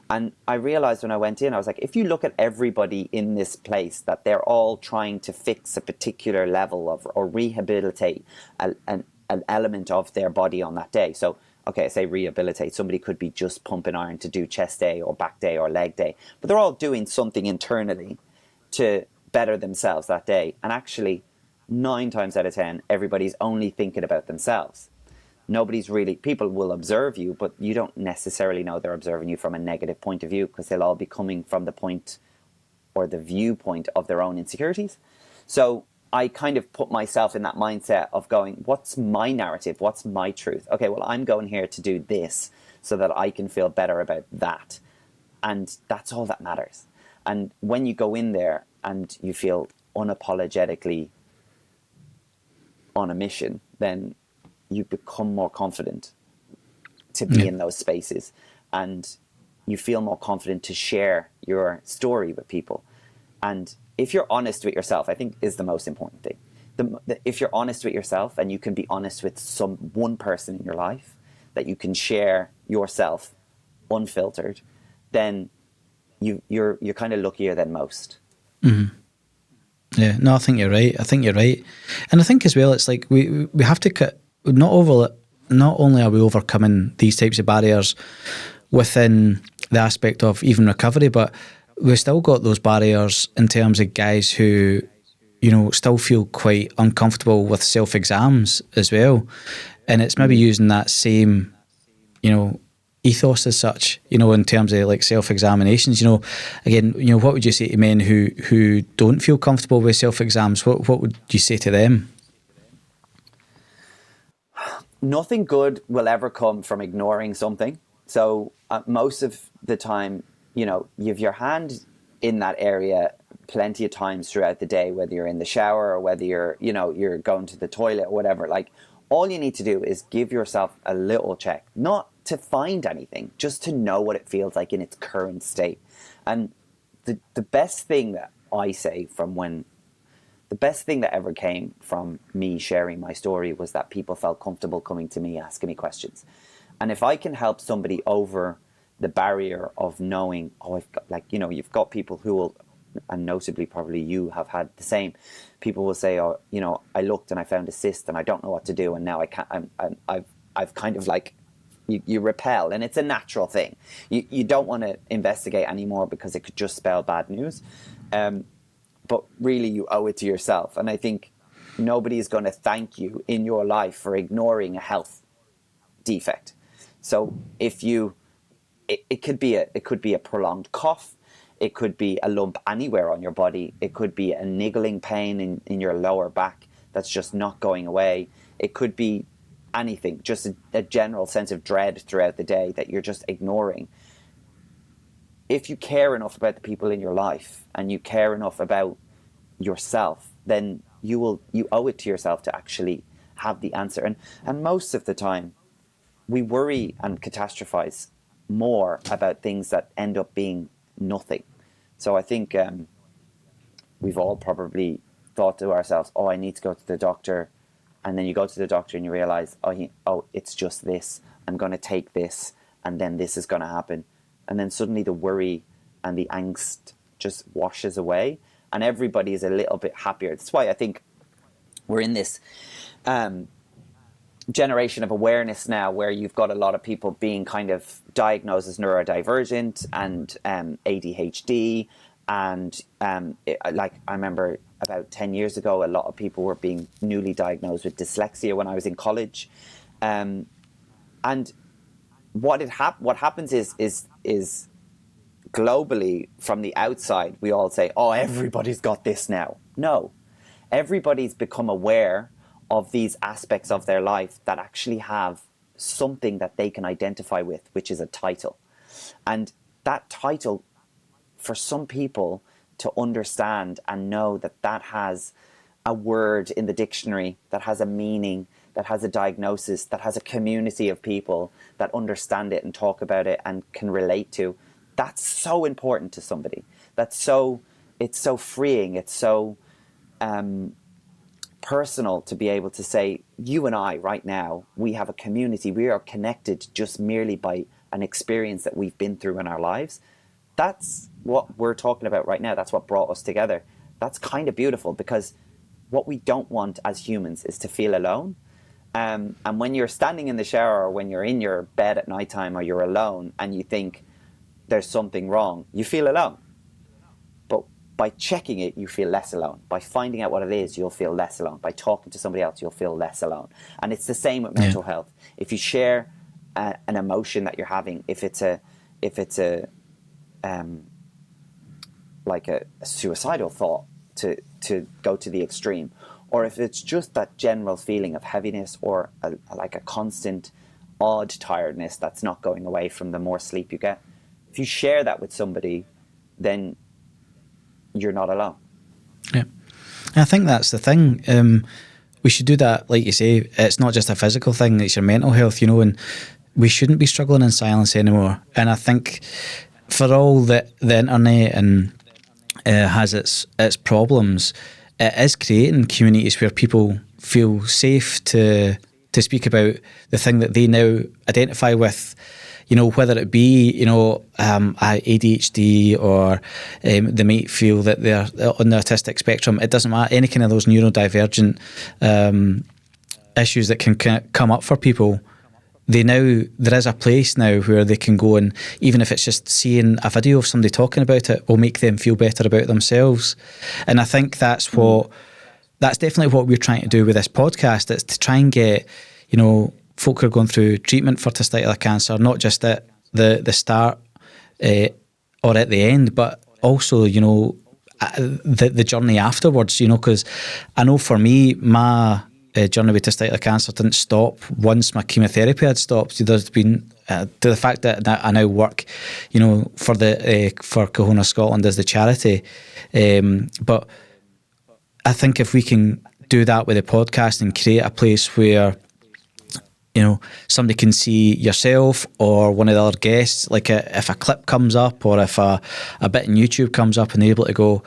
And I realized when I went in, I was like, if you look at everybody in this place, that they're all trying to fix a particular level of, or rehabilitate an element of their body on that day. So, okay, I say rehabilitate. Somebody could be just pumping iron to do chest day or back day or leg day, but they're all doing something internally to better themselves that day. And actually, 9 times out of 10, everybody's only thinking about themselves. Nobody's really, people will observe you, but you don't necessarily know they're observing you from a negative point of view, because they'll all be coming from the point or the viewpoint of their own insecurities. So I kind of put myself in that mindset of going, what's my narrative? What's my truth? Okay, well, I'm going here to do this so that I can feel better about that. And that's all that matters. And when you go in there and you feel unapologetically on a mission, then you become more confident to be in those spaces. And you feel more confident to share your story with people. And if you're honest with yourself, I think is the most important thing. If you're honest with yourself and you can be honest with one person in your life, that you can share yourself unfiltered, then you're kind of luckier than most. Mm-hmm. Yeah, no, I think you're right. And I think as well, it's like we have to cut. Not only are we overcoming these types of barriers within the aspect of even recovery, but we've still got those barriers in terms of guys who, still feel quite uncomfortable with self-exams as well. And it's maybe using that same, ethos as such, in terms of like self-examinations. Again, what would you say to men who don't feel comfortable with self-exams? What would you say to them? Nothing good will ever come from ignoring something. So most of the time, you have your hand in that area plenty of times throughout the day, whether you're in the shower or whether you're going to the toilet or whatever. Like, all you need to do is give yourself a little check, not to find anything, just to know what it feels like in its current state. And the best thing that I say the best thing that ever came from me sharing my story was that people felt comfortable coming to me, asking me questions. And if I can help somebody over the barrier of knowing, you've got people who will, and notably probably you have had the same, people will say, I looked and I found a cyst and I don't know what to do, and now I can't, I've kind of like, you repel, and it's a natural thing. You don't want to investigate anymore because it could just spell bad news. But really you owe it to yourself. And I think nobody is going to thank you in your life for ignoring a health defect. So if it could be a prolonged cough, it could be a lump anywhere on your body, it could be a niggling pain in your lower back that's just not going away, it could be anything, just a general sense of dread throughout the day that you're just ignoring. If you care enough about the people in your life and you care enough about yourself, then you owe it to yourself to actually have the answer. And most of the time, we worry and catastrophize more about things that end up being nothing. So I think we've all probably thought to ourselves, I need to go to the doctor. And then you go to the doctor and you realize, it's just this. I'm going to take this, and then this is going to happen. And then suddenly the worry and the angst just washes away, and everybody is a little bit happier. That's why I think we're in this generation of awareness now where you've got a lot of people being kind of diagnosed as neurodivergent and ADHD. And I remember about 10 years ago, a lot of people were being newly diagnosed with dyslexia when I was in college. And what happens is globally from the outside, we all say, everybody's got this now. No, everybody's become aware of these aspects of their life that actually have something that they can identify with, which is a title. And that title, for some people to understand and know that has a word in the dictionary, that has a meaning, that has a diagnosis, that has a community of people that understand it and talk about it and can relate to, that's so important to somebody. It's so freeing. It's so personal to be able to say, you and I right now, we have a community. We are connected just merely by an experience that we've been through in our lives. That's what we're talking about right now. That's what brought us together. That's kind of beautiful, because what we don't want as humans is to feel alone. And when you're standing in the shower, or when you're in your bed at nighttime, or you're alone and you think there's something wrong, you feel alone. But by checking it, you feel less alone. By finding out what it is, you'll feel less alone. By talking to somebody else, you'll feel less alone. And it's the same with mental health. If you share an emotion that you're having, if it's like a suicidal thought, to go to the extreme, or if it's just that general feeling of heaviness or like a constant odd tiredness that's not going away from the more sleep you get. If you share that with somebody, then you're not alone. Yeah, I think that's the thing. We should do that, like you say. It's not just a physical thing; it's your mental health, you know. And we shouldn't be struggling in silence anymore. And I think for all that the internet and has its problems, it is creating communities where people feel safe to speak about the thing that they now identify with. You know, whether it be, you know, ADHD or they might feel that they're on the autistic spectrum. It doesn't matter. Any kind of those neurodivergent issues that can come up for people, there is a place now where they can go, and even if it's just seeing a video of somebody talking about it will make them feel better about themselves. And I think that's definitely what we're trying to do with this podcast. It's to try and get, you know, folk who are going through treatment for testicular cancer, not just at the start or at the end, but also, you know, the journey afterwards, you know, because I know for me, my journey with testicular cancer didn't stop once my chemotherapy had stopped. There's been to the fact that I now work, you know, for Cahonas Scotland as the charity, but I think if we can do that with the podcast and create a place where, you know, somebody can see yourself or one of the other guests, like if a clip comes up or if a bit in YouTube comes up and they're able to go,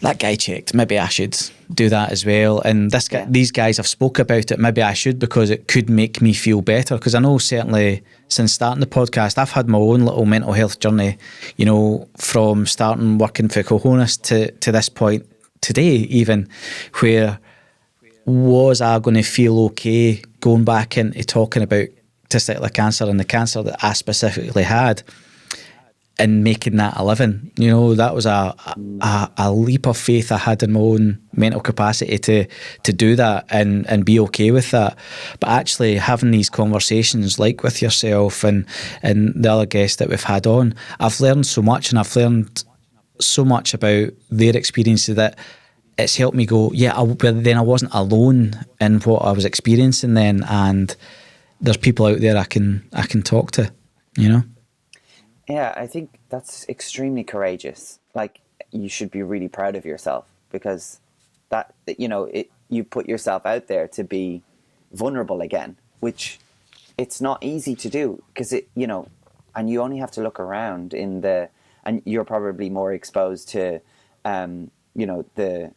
that guy checked, maybe I should do that as well. And these guys have spoke about it, maybe I should, because it could make me feel better. Because I know certainly since starting the podcast, I've had my own little mental health journey, you know, from starting working for Cahonas to this point today even, where was I going to feel okay going back into talking about testicular cancer and the cancer that I specifically had and making that a living? You know, that was a leap of faith I had in my own mental capacity to do that and be okay with that. But actually having these conversations like with yourself and the other guests that we've had on, I've learned so much, and I've learned so much about their experiences that it's helped me go, but then I wasn't alone in what I was experiencing then, and there's people out there I can talk to, you know? Yeah, I think that's extremely courageous. Like, you should be really proud of yourself, because that you know, you put yourself out there to be vulnerable again, which it's not easy to do, because you know, and you only have to look around and you're probably more exposed to, you know, the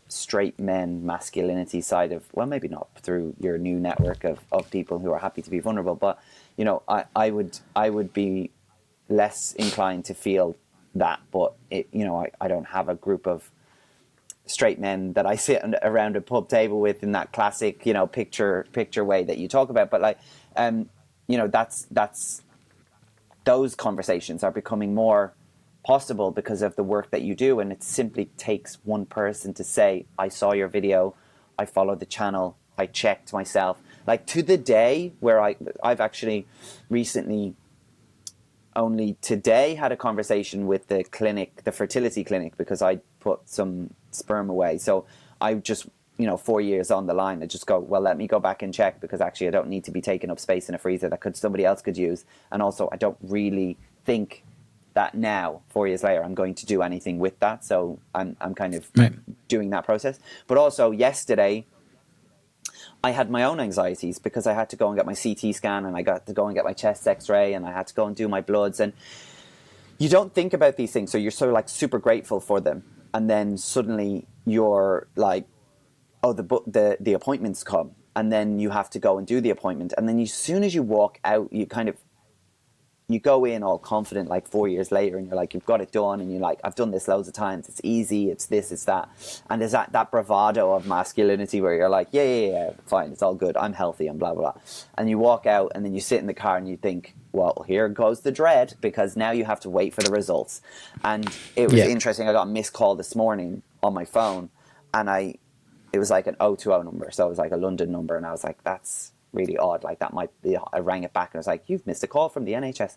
straight men masculinity side of, well, maybe not through your new network of people who are happy to be vulnerable, but you know, I would be less inclined to feel that, but you know, I don't have a group of straight men that I sit around a pub table with in that classic, you know, picture way that you talk about, but like, you know, that's those conversations are becoming more possible because of the work that you do, and it simply takes one person to say, I saw your video, I followed the channel, I checked myself, like to the day where I've actually recently, only today, had a conversation with the fertility clinic, because I put some sperm away. So I just, you know, 4 years on the line, I just go, well, let me go back and check, because actually I don't need to be taking up space in a freezer that somebody else could use, and also I don't really think that now, 4 years later, I'm going to do anything with that. So I'm kind of doing that process. But also yesterday, I had my own anxieties, because I had to go and get my CT scan, and I got to go and get my chest x-ray, and I had to go and do my bloods. And you don't think about these things, so you're sort of like super grateful for them. And then suddenly you're like, oh, the appointments come, and then you have to go and do the appointment. And then as soon as you walk out, you go in all confident, like 4 years later, and you're like, you've got it done, and you're like, I've done this loads of times, it's easy, it's this, it's that. And there's that bravado of masculinity where you're like, yeah, fine, it's all good, I'm healthy, and blah, blah, blah. And you walk out, and then you sit in the car, and you think, well, here goes the dread, because now you have to wait for the results. And it was interesting, I got a missed call this morning on my phone, and it was like an 020 number, so it was like a London number, and I was like, that's really odd, like that might be. I rang it back and I was like, you've missed a call from the NHS.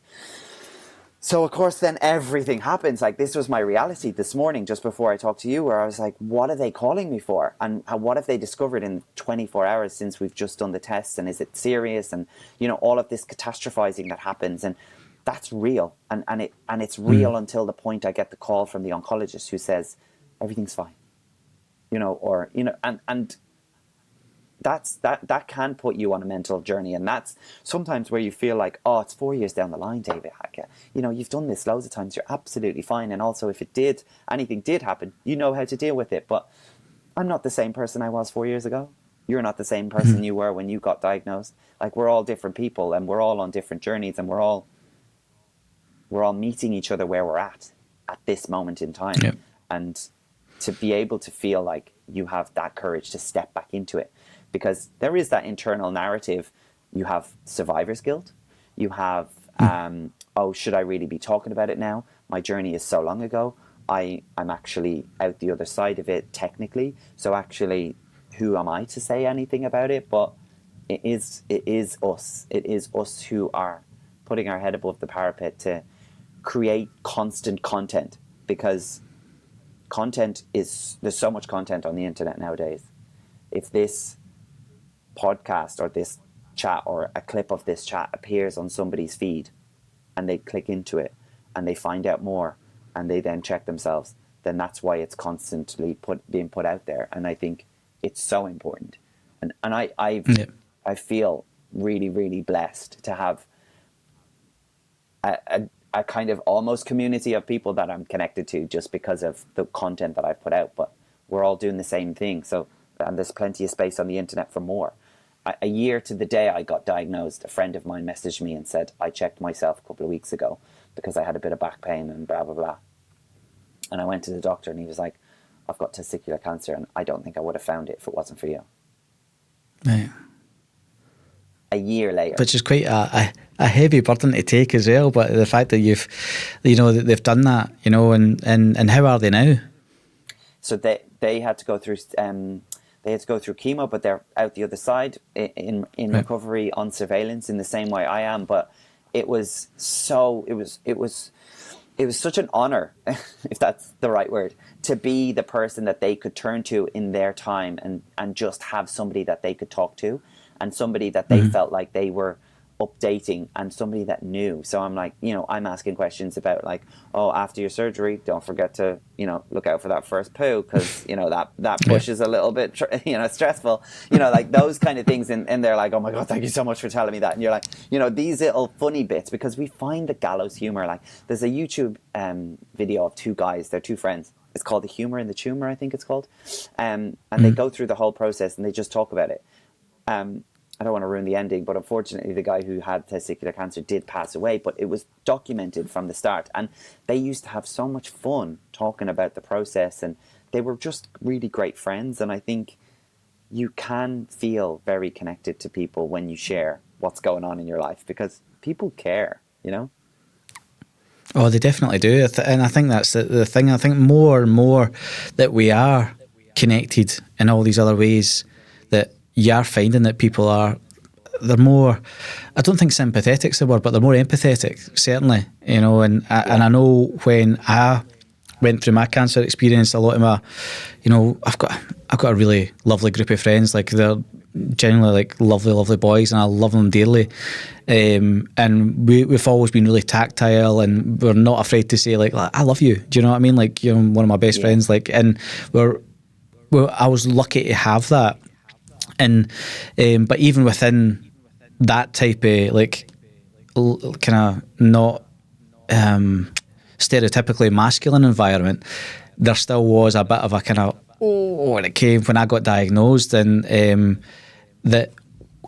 So, of course, then everything happens. Like, this was my reality this morning, just before I talked to you, where I was like, what are they calling me for? And what have they discovered in 24 hours since we've just done the tests? And is it serious? And, you know, all of this catastrophizing that happens. And that's real. And it's real until the point I get the call from the oncologist who says, everything's fine. You know, or, you know, and that can put you on a mental journey, and that's sometimes where you feel like, oh, it's 4 years down the line, David. You know, you've done this loads of times. You're absolutely fine, and also if anything did happen, you know how to deal with it. But I'm not the same person I was 4 years ago. You're not the same person you were when you got diagnosed. Like, we're all different people, and we're all on different journeys, and we're all meeting each other where we're at this moment in time. Yep. And to be able to feel like you have that courage to step back into it. Because there is that internal narrative. You have survivor's guilt. You have, oh, should I really be talking about it now? My journey is so long ago. I'm actually out the other side of it technically. So actually, who am I to say anything about it? But it is us. It is us who are putting our head above the parapet to create constant content. Because there's so much content on the internet nowadays. If this podcast or this chat or a clip of this chat appears on somebody's feed and they click into it and they find out more and they then check themselves, then that's why it's constantly being put out there. And I think it's so important. And I feel really, really blessed to have a kind of almost community of people that I'm connected to just because of the content that I've put out. But we're all doing the same thing. So, and there's plenty of space on the internet for more. A year to the day I got diagnosed, a friend of mine messaged me and said, I checked myself a couple of weeks ago because I had a bit of back pain and blah, blah, blah. And I went to the doctor and he was like, I've got testicular cancer and I don't think I would have found it if it wasn't for you. Right. A year later. Which is quite a heavy burden to take as well, but the fact that that they've done that, you know, and how are they now? So they had to go through chemo, but they're out the other side in recovery on surveillance in the same way I am. But it was such an honor, if that's the right word, to be the person that they could turn to in their time and just have somebody that they could talk to and somebody that they felt like they were updating and somebody that knew. So I'm like, you know, I'm asking questions about like, oh, after your surgery, don't forget to, you know, look out for that first poo because, you know, that push is a little bit, stressful, you know, like those kind of things. And they're like, oh my God, thank you so much for telling me that. And you're like, you know, these little funny bits because we find the gallows humor. Like there's a YouTube video of two guys, they're two friends. It's called The Humor in the Tumor, I think it's called. And they go through the whole process and they just talk about it. I don't want to ruin the ending, but unfortunately the guy who had testicular cancer did pass away, but it was documented from the start. And they used to have so much fun talking about the process and they were just really great friends. And I think you can feel very connected to people when you share what's going on in your life because people care, you know? Oh, they definitely do. And I think that's the thing. I think more and more that we are connected in all these other ways that you are finding that people they're more, I don't think sympathetic's the word, but they're more empathetic, certainly, you know, and I know when I went through my cancer experience, a lot of my, you know, I've got a really lovely group of friends, like they're genuinely like lovely boys and I love them dearly, and we've always been really tactile and we're not afraid to say like I love you, do you know what I mean, like you're one of my best friends, like, and I was lucky to have that. And but even within that type of like kind of not stereotypically masculine environment, there still was a bit of a kind of when it came when I got diagnosed, and that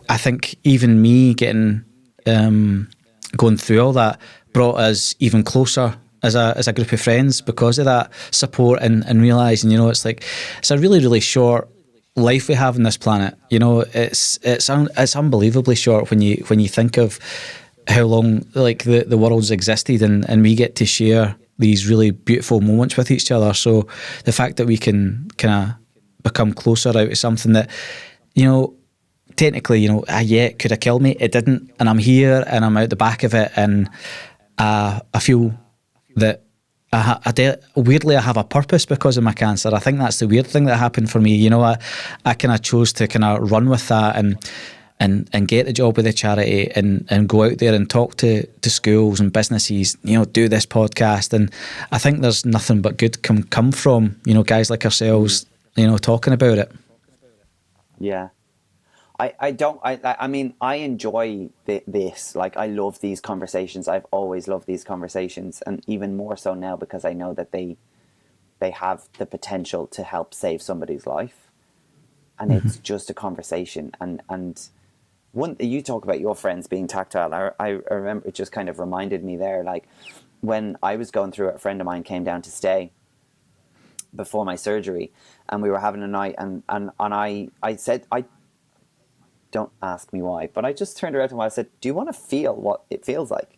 I think even me getting going through all that brought us even closer as a group of friends because of that support and realising, you know, it's a really, really short life we have on this planet. You know, it's unbelievably short when you think of how long like the world's existed and we get to share these really beautiful moments with each other. So the fact that we can kind of become closer out of something that, you know, technically, you know, it could have killed me. It didn't, and I'm here and I'm out the back of it, and I feel that weirdly I have a purpose because of my cancer. I think that's the weird thing that happened for me. You know, I kind of chose to kind of run with that and get the job with the charity and go out there and talk to schools and businesses, you know, do this podcast. And I think there's nothing but good can come from, you know, guys like ourselves, you know, talking about it. Yeah. I mean, I enjoy this. Like, I love these conversations. I've always loved these conversations, and even more so now because I know that they have the potential to help save somebody's life. And it's just a conversation. And one, you talk about your friends being tactile. I remember it just kind of reminded me there, like when I was going through it, a friend of mine came down to stay before my surgery, and we were having a night, and I said, don't ask me why, but I just turned around to him and I said, do you want to feel what it feels like?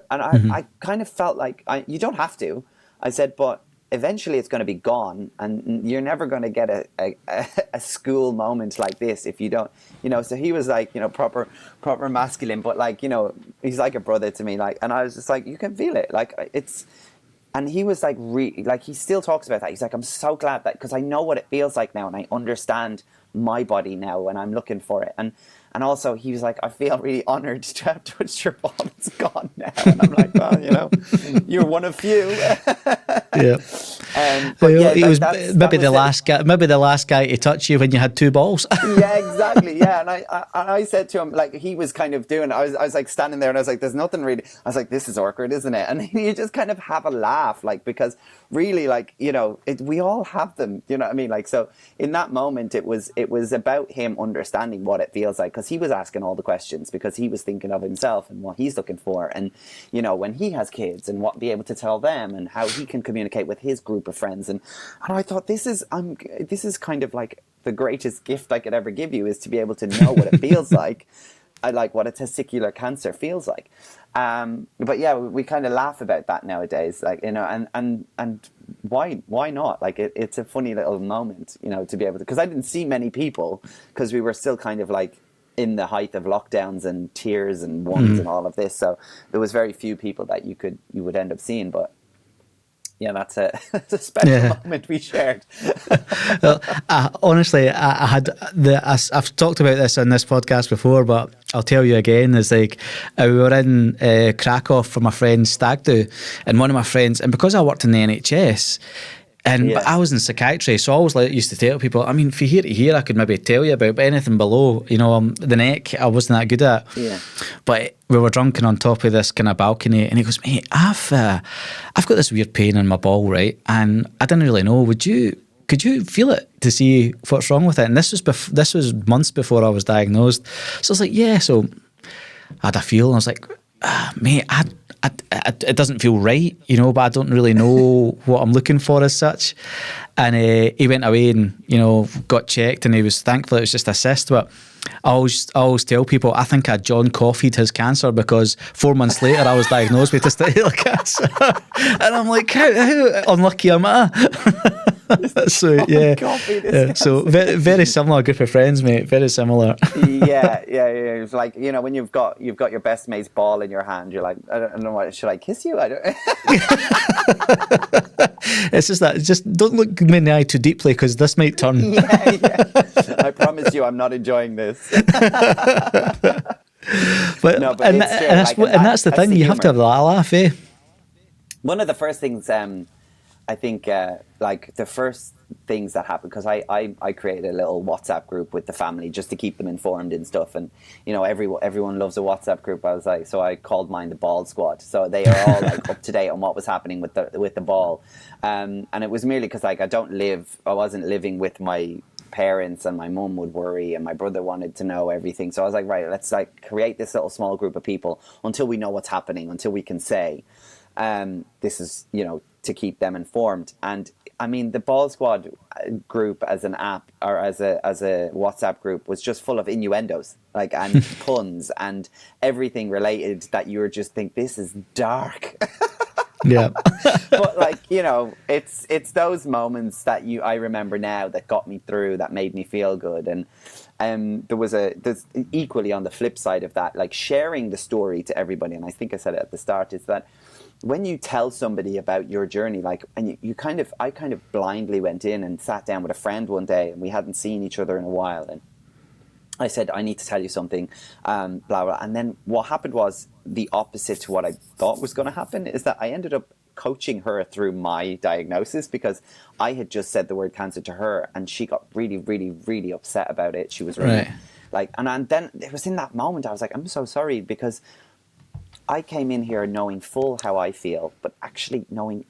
And I kind of felt like, you don't have to. I said, but eventually it's going to be gone, and you're never going to get a school moment like this if you don't, you know. So he was like, you know, proper masculine, but like, you know, he's like a brother to me. Like, and I was just like, you can feel it. Like, it's, and he was like, like, he still talks about that. He's like, I'm so glad that, because I know what it feels like now, and I understand my body now, and I'm looking for it. And also he was like, I feel really honoured to have touched your ball. It's gone now. And I'm like, well, you know, you're one of few. Yeah. But yeah, he like, was that maybe was the last guy. Maybe the last guy to touch you when you had 2 balls. Yeah, exactly. Yeah, and I said to him, like, he was kind of doing. I was like standing there, and I was like, "There's nothing really." I was like, "This is awkward, isn't it?" And you just kind of have a laugh, like, because really, like, you know, we all have them. You know what I mean? Like, so in that moment, it was about him understanding what it feels like, because he was asking all the questions, because he was thinking of himself and what he's looking for, and, you know, when he has kids and what be able to tell them, and how he can communicate with his group of friends, and I thought, this is kind of like the greatest gift I could ever give you, is to be able to know what it feels like. I like what a testicular cancer feels like. But yeah, we kind of laugh about that nowadays, like, you know, and why not? Like, it's a funny little moment, you know, to be able to, because I didn't see many people, because we were still kind of like in the height of lockdowns and tiers and ones and all of this. So there was very few people that you would end up seeing, but yeah, that's a special moment we shared. Well, honestly, I've talked about this on this podcast before, but I'll tell you again. Is like, we were in Krakow for my friend's stag do, and one of my friends, and because I worked in the NHS, but I was in psychiatry, so I always used to tell people, I mean, from here to here I could maybe tell you about, but anything below, you know, the neck, I wasn't that good at. Yeah. But we were drunken on top of this kind of balcony, and he goes, mate, I've got this weird pain in my ball, right? And I didn't really know, could you feel it to see what's wrong with it? And this was months before I was diagnosed. So I was like, yeah. So I had a feel, and I was like, mate, it doesn't feel right, you know, but I don't really know what I'm looking for as such. And he went away and, you know, got checked, and he was thankful it was just a cyst. But I always tell people, I think I John Caulfield his cancer, because 4 months later I was diagnosed with testicular cancer. And I'm like, how unlucky am I? So yeah, so very similar group of friends, mate. Very similar. yeah. It's like, you know, when you've got your best mate's ball in your hand, you're like, I don't know what, should I kiss you? I don't. It's just that, just don't look me in the eye too deeply, because this might turn. Yeah. I promise you, I'm not enjoying this. But that's the thing. You have to have that laugh, eh? One of the first things, I think, like the first things that happened, because I created a little WhatsApp group with the family just to keep them informed and stuff, and, you know, everyone loves a WhatsApp group. I was like, so I called mine the Ball Squad, so they are all like up to date on what was happening with the ball, and it was merely because, like, I wasn't living with my parents, and my mum would worry, and my brother wanted to know everything. So I was like, right, let's like create this little small group of people until we know what's happening, until we can say, this is, you know, to keep them informed. And I mean, the Ball Squad group as an app, or as a WhatsApp group, was just full of innuendos, like, and puns and everything related that you were just think, this is dark. Yeah. But, like, you know, it's those moments that I remember now that got me through, that made me feel good. And there's equally on the flip side of that, like sharing the story to everybody. And I think I said it at the start, is that when you tell somebody about your journey, like, and I kind of blindly went in and sat down with a friend one day, and we hadn't seen each other in a while. And I said, I need to tell you something, blah, blah. And then what happened was the opposite to what I thought was going to happen, is that I ended up coaching her through my diagnosis, because I had just said the word cancer to her, and she got really, really, really upset about it. She was really like, and then it was in that moment I was like, I'm so sorry, because I came in here knowing full how I feel, but actually knowing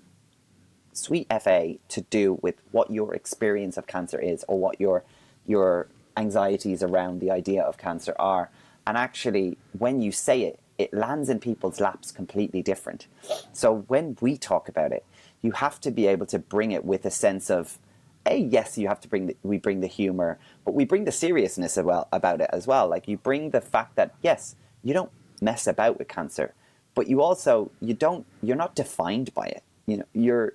sweet FA to do with what your experience of cancer is, or what your anxieties around the idea of cancer are. And actually, when you say it, it lands in people's laps completely different. So when we talk about it, you have to be able to bring it with a sense of, yes, you have to we bring the humor, but we bring the seriousness about it as well. Like, you bring the fact that, yes, you don't mess about with cancer, but you also, you're not defined by it. You know,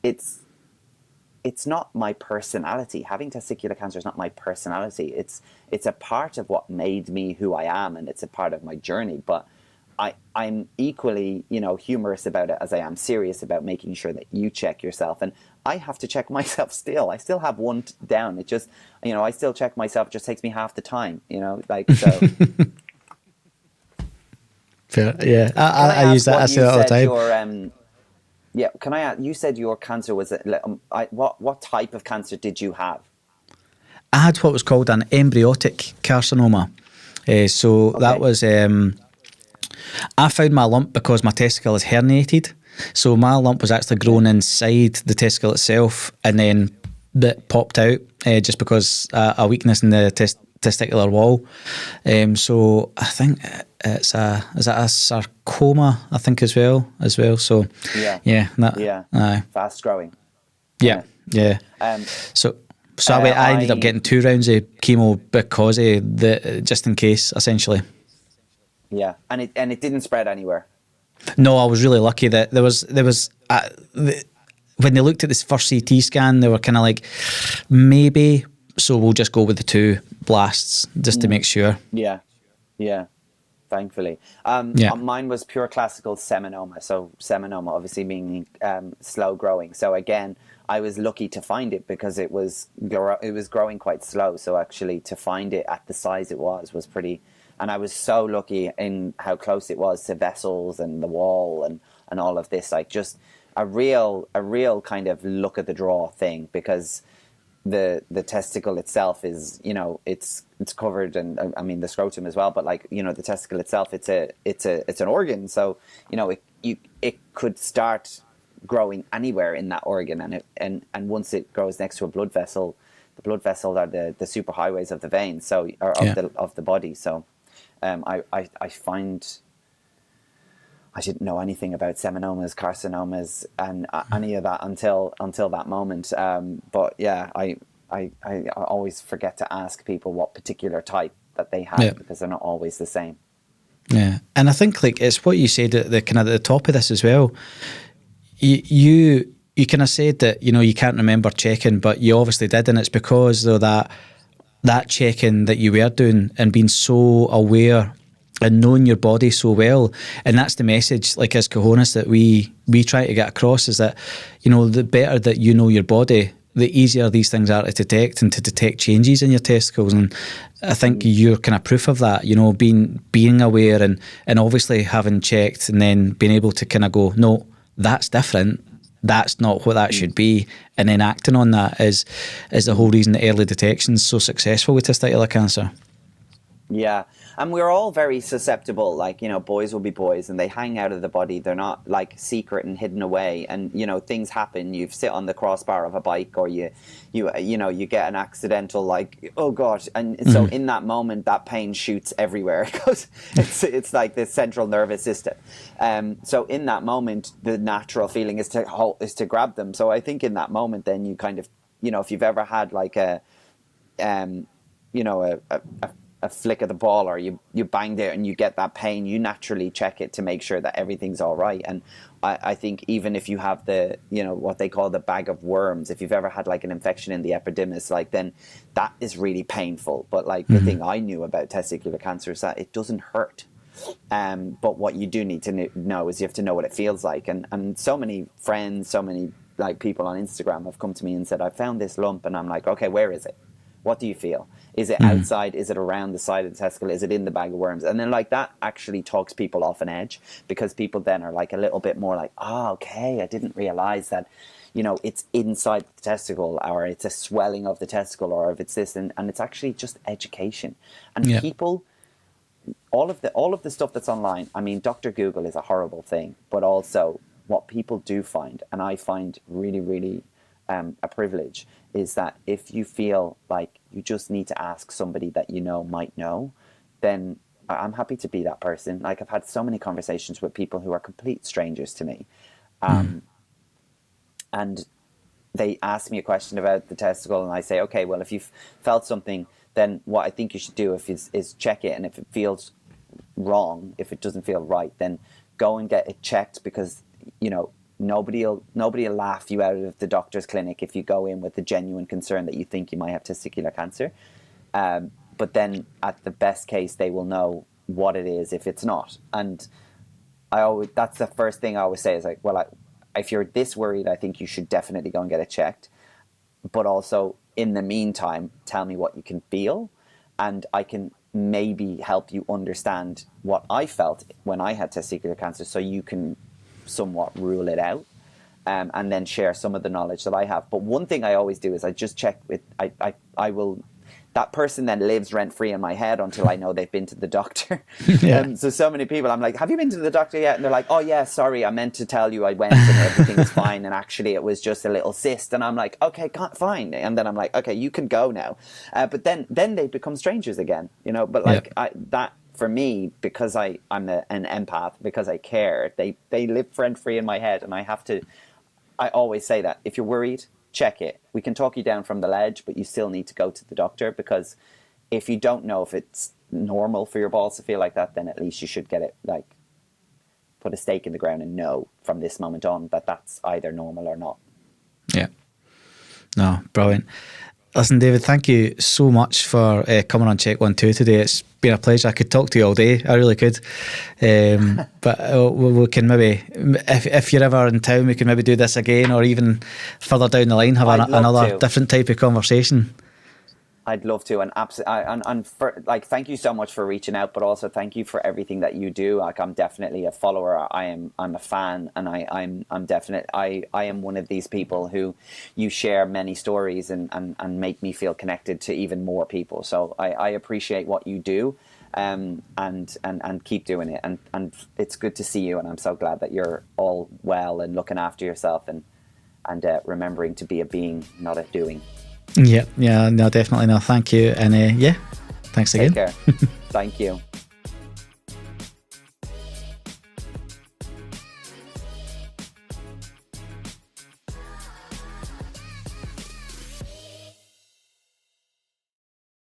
it's not my personality. Having testicular cancer is not my personality. It's a part of what made me who I am, and it's a part of my journey. But I'm equally, humorous about it as I am serious about making sure that you check yourself. And I have to check myself still. I still have one down. It just, I still check myself. It just takes me half the time, like, so. Fair. Yeah. I use that. I say that all the time. Yeah, can I ask, you said your cancer was, what type of cancer did you have? I had what was called an embryotic carcinoma. That was, I found my lump because my testicle is herniated. So my lump was actually grown inside the testicle itself, and then that popped out just because a weakness in the testicular wall. So I think is it a sarcoma, I think, as well. So fast growing. Yeah. So I ended up getting 2 rounds of chemo because of just in case, essentially. Yeah, and it didn't spread anywhere. No, I was really lucky that there was when they looked at this first CT scan, they were kind of like, maybe, so we'll just go with the 2 blasts just to make sure. Yeah. Thankfully, mine was pure classical seminoma. So seminoma, obviously meaning slow growing. So again, I was lucky to find it because it was growing quite slow. So actually, to find it at the size it was pretty. And I was so lucky in how close it was to vessels and the wall and all of this. Like, just a real kind of look at the draw thing, because the testicle itself is, it's covered, and I mean the scrotum as well, but like, the testicle itself, it's an organ. So, it could start growing anywhere in that organ, and once it grows next to a blood vessel, the blood vessels are the superhighways of the veins, so of the body. So I find I didn't know anything about seminomas, carcinomas, and any of that until that moment. But yeah, I always forget to ask people what particular type that they have, because they're not always the same. Yeah, and I think, like, it's what you said at the kind of the top of this as well. You kind of said that you can't remember checking, but you obviously did, and it's because of that checking that you were doing and being so aware and knowing your body so well. And that's the message, like, as Cahonas, that we try to get across, is that the better that you know your body, the easier these things are to detect, and to detect changes in your testicles. And I think you're kind of proof of that, being aware and obviously having checked, and then being able to kind of go, no, that's different, that's not what that should be, and then acting on that is the whole reason that early detection is so successful with testicular cancer. Yeah, and we're all very susceptible. Like, boys will be boys, and they hang out of the body. They're not like secret and hidden away. And things happen. You sit on the crossbar of a bike, or you get an accidental, like, oh gosh. And so in that moment, that pain shoots everywhere, because it's like the central nervous system. So in that moment, the natural feeling is to grab them. So I think in that moment, then you kind of, if you've ever had like a a flick of the ball, or you banged it and you get that pain, you naturally check it to make sure that everything's all right. And I think even if you have the, what they call the bag of worms, if you've ever had like an infection in the epidermis, like then that is really painful. But like the thing I knew about testicular cancer is that it doesn't hurt. But what you do need to know is you have to know what it feels like. And so many friends, so many like people on Instagram have come to me and said, I found this lump, and I'm like, okay, where is it? What do you feel? Is it outside? Is it around the side of the testicle? Is it in the bag of worms? And then like that actually talks people off an edge, because people then are like a little bit more like, okay, I didn't realize that, it's inside the testicle, or it's a swelling of the testicle, or if it's this, and it's actually just education. And people, all of the stuff that's online, I mean, Dr. Google is a horrible thing, but also what people do find, and I find really, really a privilege, is that if you feel like you just need to ask somebody that might know, then I'm happy to be that person. Like, I've had so many conversations with people who are complete strangers to me, and they ask me a question about the testicle, and I say, okay, well, if you've felt something, then what I think you should do is check it, and if it feels wrong, if it doesn't feel right, then go and get it checked, because nobody will laugh you out of the doctor's clinic if you go in with the genuine concern that you think you might have testicular cancer. But then at the best case, they will know what it is if it's not. And that's the first thing I always say is like, well, if you're this worried, I think you should definitely go and get it checked. But also, in the meantime, tell me what you can feel, and I can maybe help you understand what I felt when I had testicular cancer, so you can somewhat rule it out, and then share some of the knowledge that I have. But one thing I always do is I just check with, I will, that person then lives rent-free in my head until I know they've been to the doctor. So many people, I'm like, have you been to the doctor yet? And they're like, oh yeah, sorry, I meant to tell you I went and everything is fine, and actually it was just a little cyst. And I'm like, okay, fine. And then I'm like, okay, you can go now. But then they become strangers again, but like that, for me, because I'm an empath, because I care, they live rent-free in my head, and I always say that if you're worried, check it. We can talk you down from the ledge, but you still need to go to the doctor, because if you don't know if it's normal for your balls to feel like that, then at least you should get it, like, put a stake in the ground and know from this moment on that that's either normal or not. Yeah. No, brilliant. Listen, David, thank you so much for coming on Check 1 2 today. It's been a pleasure. I could talk to you all day. I really could. But we can maybe, if you're ever in town, we can maybe do this again, or even further down the line, have another different type of conversation. I'd love to, and thank you so much for reaching out, but also thank you for everything that you do. Like, I'm definitely a follower. I'm a fan, and I am one of these people who you share many stories and make me feel connected to even more people. So I appreciate what you do, and keep doing it. And it's good to see you, and I'm so glad that you're all well and looking after yourself and remembering to be a being, not a doing. Yeah, no, definitely. No, thank you. And thanks again. Take care. Thank you.